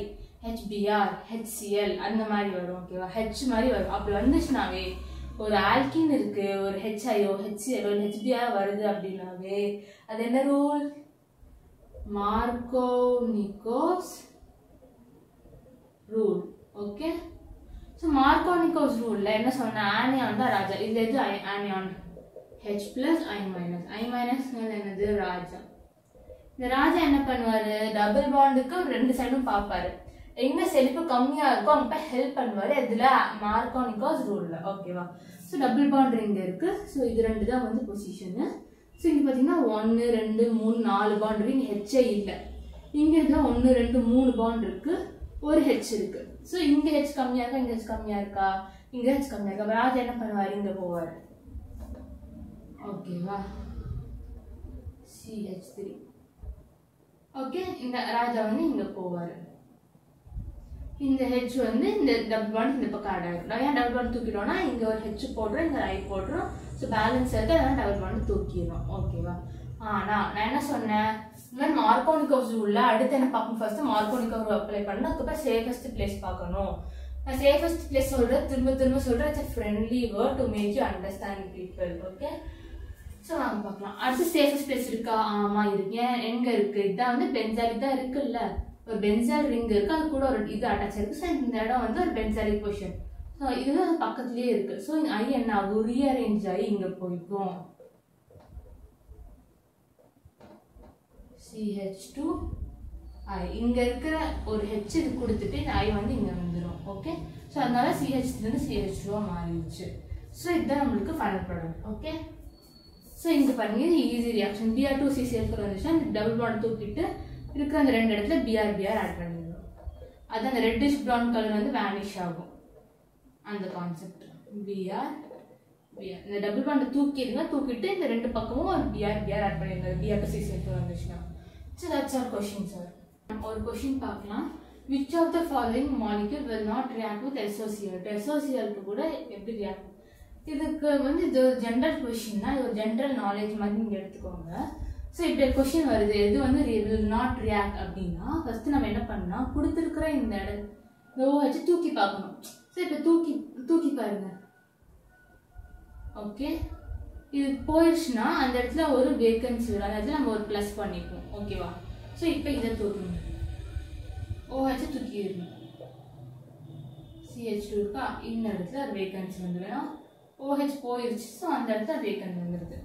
HBr, HCl அந்த மாதிரி வரும். ஓகேவா? H மாதிரி வரும். அப்படி வந்துச்சுனாவே ஒரு ஆல்கின் இருக்கு, ஒரு HIO, HCl, HBr வருது அப்படின்னாவே அது என்ன ரூல்? மார்கோனிகோஸ் ரூல். ஓகே, ஸோ மார்கோனிகோஸ் ரூல்ல என்ன சொன்ன? ஆனியான் தான் ராஜா. இதுல எது anion? H plus I minus. I minus என்னது? ராஜா. இந்த ராஜா என்ன பண்ணுவாரு? டபுள் பாண்டுக்கு ரெண்டு சைடும் பார்ப்பாரு. எங்க செழிப்பு கம்மியா இருக்கோ அவங்க போய் ஹெல்ப் பண்ணுவாரு. இதுல மார்கோனிகோஸ் ரூல்ல. ஓகேவா? ஸோ டபுள் பாண்ட் இங்க இருக்கு. ஸோ இது ரெண்டு தான் வந்து பொசிஷனு. ஸோ இங்க பாத்தீங்கன்னா 1 2 3 4 பாண்ட் இருக்கு. இங்க HI இல்லை. இங்க இருந்தா 1 2 3 பாண்ட் இருக்கு, ஒரு H இருக்கு. ஸோ இங்க H கம்மியா இருக்கா, இங்க H கம்மியா இருக்கா? இங்க H கம்மியா இருக்கா. ராஜா என்ன பண்ணுவாரு? இங்க போவாரு. ஓகேவா? CH3. ஓகே, இந்த ராஜா வந்து இங்க போவாரு. இந்த H வந்து இந்த டபுள் பாண்ட் இந்த பக்கம் ஆட் ஆகும். ஏன் டபுள் பாண்ட் தூக்கிட்டோம்னா இங்க ஒரு H போடுறோம், இங்க I போடுறோம். ஸோ பேலன்ஸ் இருக்கு, அதனால டபுள் பாண்ட் தூக்கிடும். ஓகேவா? ஆனா நான் என்ன சொன்னேன்? இந்த மாதிரி மார்கோனிகோஸ் ரூல்ல அடுத்து என்ன பார்க்கணும்? ஃபர்ஸ்ட் மார்கோனிகோஸ் ரூல் அப்ளை பண்ணணும். அதுக்கப்புறம் சேஃபஸ்ட் பிளேஸ் பார்க்கணும். நான் சேஃபஸ்ட் பிளேஸ் சொல்றேன், திரும்ப திரும்ப சொல்றேன். It's a friendly word to make you understand people. Okay, so வாங்க பார்க்கலாம். அடுத்து சேஃபஸ்ட் பிளேஸ் இருக்கா? ஆமா இருக்கு. ஏன் எங்க இருக்கு? இதான் வந்து பென்சாலிக் தான் இருக்குல்ல. ஒரு பென்சால் ரிங் இருக்கு, அது கூட ஒரு இது அட்டாச் இருக்கு. ஸோ இந்த இடம் வந்து ஒரு பென்சாலிக் பொசிஷன். ஸோ இதுதான் அது பக்கத்துலயே இருக்கு. ஸோ I என்ன ஆகும்? ரீஅரேஞ்ச் ஆகி இங்க போய்க்கும். CH2I இங்க இருக்கிற ஒரு H இது கொடுத்துட்டு இந்த I வந்து இங்க வந்துடும். ஓகே, ஸோ அதனால CH3 இருந்து CH2 மாறிடுச்சு. ஸோ இதுதான் நம்மளுக்கு ஃபைனல் ப்ராடக்ட். ஓகே, ஸோ இங்க பாருங்க, இது ஈஸி ரியாக்ஷன். Br2CCl4 வந்துச்சுன்னா இந்த டபுள் பாண்ட் தூக்கிட்டு இருக்கிற அந்த ரெண்டு இடத்துல Br ஆட் பண்ணிடணும். அது அந்த ரெட்டிஷ் ப்ரௌன் கலர் வந்து வேனிஷ் ஆகும். அந்த கான்செப்ட் Br இந்த டபுள் பாண்ட் தூக்கிடுங்க, தூக்கிட்டு இந்த ரெண்டு பக்கமும் ஒரு Br ஆட் பண்ணிடுங்க. Br2CCl4 வந்துச்சுன்னா. So that's our question, sir. ஒரு question பார்க்கலாம். Which of the following molecule will not react with SOCl? SOCl கூட எப்படி react? இதுக்கு வந்து இது ஒரு ஜென்ரல் கொஸ்டின்னா, இது ஒரு ஜென்ரல் நாலேஜ் மாதிரி நீங்க எடுத்துக்கோங்க. ஸோ இப்படி கொஸ்டின் வருது, எது வந்து will not react அப்படின்னா ஃபர்ஸ்ட் நம்ம என்ன பண்ணலாம்? கொடுத்துருக்கிற இந்த இடம் OH தூக்கி பார்க்கணும். ஸோ இப்போ தூக்கி பாருங்க. ஓகே, இது போயிடுச்சுன்னா அந்த இடத்துல ஒரு வேகன்சி வரும். அந்த இடத்துல நம்ம ஒரு ப்ளஸ் பண்ணிப்போம். ஓகேவா? ஸோ இப்போ இதை தூக்கணும், OH தூக்கிடணும். CH2 இருக்கா, இந்த இடத்துல ஒரு வேகன்சி வந்துடும். OH போயிடுச்சு, ஸோ அந்த இடத்துல வேகன்சி வந்துடுது.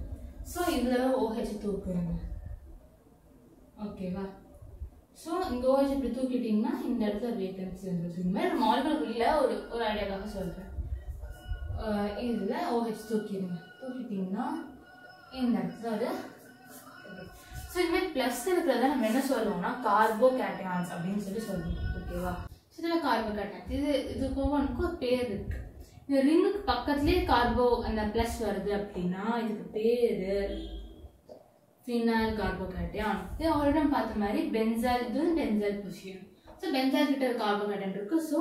ஸோ இதில் OH தூக்குறேங்க. ஓகேவா? ஸோ இந்த OH இப்படி தூக்கிட்டிங்கன்னா இந்த இடத்துல வேகன்சி வந்துடுது. இந்த மாதிரி மாலிகுலர் ஒரு ஐடியாக்காக சொல்கிறேன். இதில் OH தூக்கிடுங்க. தூக்கிட்டிங்கன்னா இந்த இடத்துல அது. ஸோ இதுமாதிரி ப்ளஸ் இருக்கிறத நம்ம என்ன சொல்லுவோம்னா கார்போ கேட்டயான்ஸ் அப்படின்னு சொல்லுவோம். ஓகேவா? ஸோ இதில் கார்போ கேட்டயான்ஸ் இதுக்கு ஒவ்வொன்றுக்கும் ஒரு பேர் இருக்கு. இந்த ரிங்குக்கு பக்கத்துலேயே கார்போ அந்த ப்ளஸ் வருது அப்படின்னா இதுக்கு பேர் ஃபினால் கார்போ கேட்டயான். இது ஆல்ரெடி நம்ம பார்த்த மாதிரி பென்சால், இது பென்சால் பொசிஷன். ஸோ பென்சால் கிட்ட ஒரு கார்போ கேட்டயான் இருக்கு. So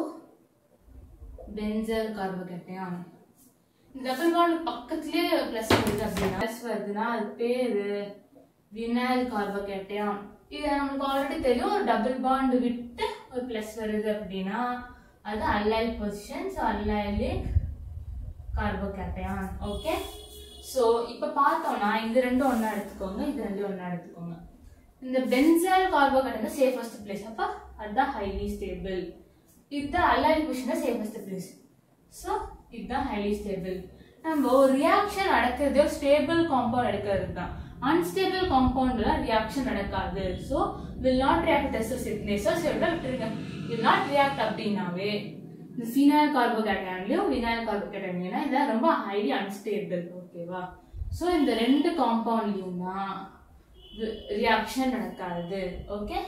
benzyl carbocation. Double bond பக்கத்துலேயே ப்ளஸ் வருது அப்படின்னா ப்ளஸ் வருதுன்னா அது பேர் வினைல் கார்போ கேட்டயான். இது நமக்கு ஆல்ரெடி தெரியும். ஒரு டபுள் பாண்ட் விட்டு ஒரு ப்ளஸ் வருது அப்படின்னா அது allyl position. So allylic carbocation. Okay, so இப்போ பார்த்தோம்னா இது ரெண்டும் ஒன்றா எடுத்துக்கோங்க, இது ரெண்டும் ஒன்றா எடுத்துக்கோங்க. இந்த பென்சால் கார்போ கேட்டயான் சேஃபஸ்ட் பிளேஸ். அப்போ அதுதான் ஹைலி ஸ்டேபிள். இதுதான் allyl position safest place. So இதுதான் ஹைலி ஸ்டேபிள். நம்ம ஒரு ரியாக்ஷன் நடக்கிறது ஒரு ஸ்டேபிள் காம்பவுண்ட் எடுக்கிறது தான். அன்ஸ்டேபிள் காம்பவுண்ட்ல ரியாக்ஷன் நடக்காது. So will not react with SOCl விட்டுருங்க. will not react அப்படின்னாவே இந்த ஃபினைல் கார்போ கேட்டயான்லயும் வினைல் கார்போ கேட்டயான்லயும் இதெல்லாம் ரொம்ப ஹைலி அன்ஸ்டேபிள். ஓகேவா? ஸோ இந்த ரெண்டு காம்பவுண்ட்லயும் தான் ரியாக்ஷன் நடக்காது. ஓகே.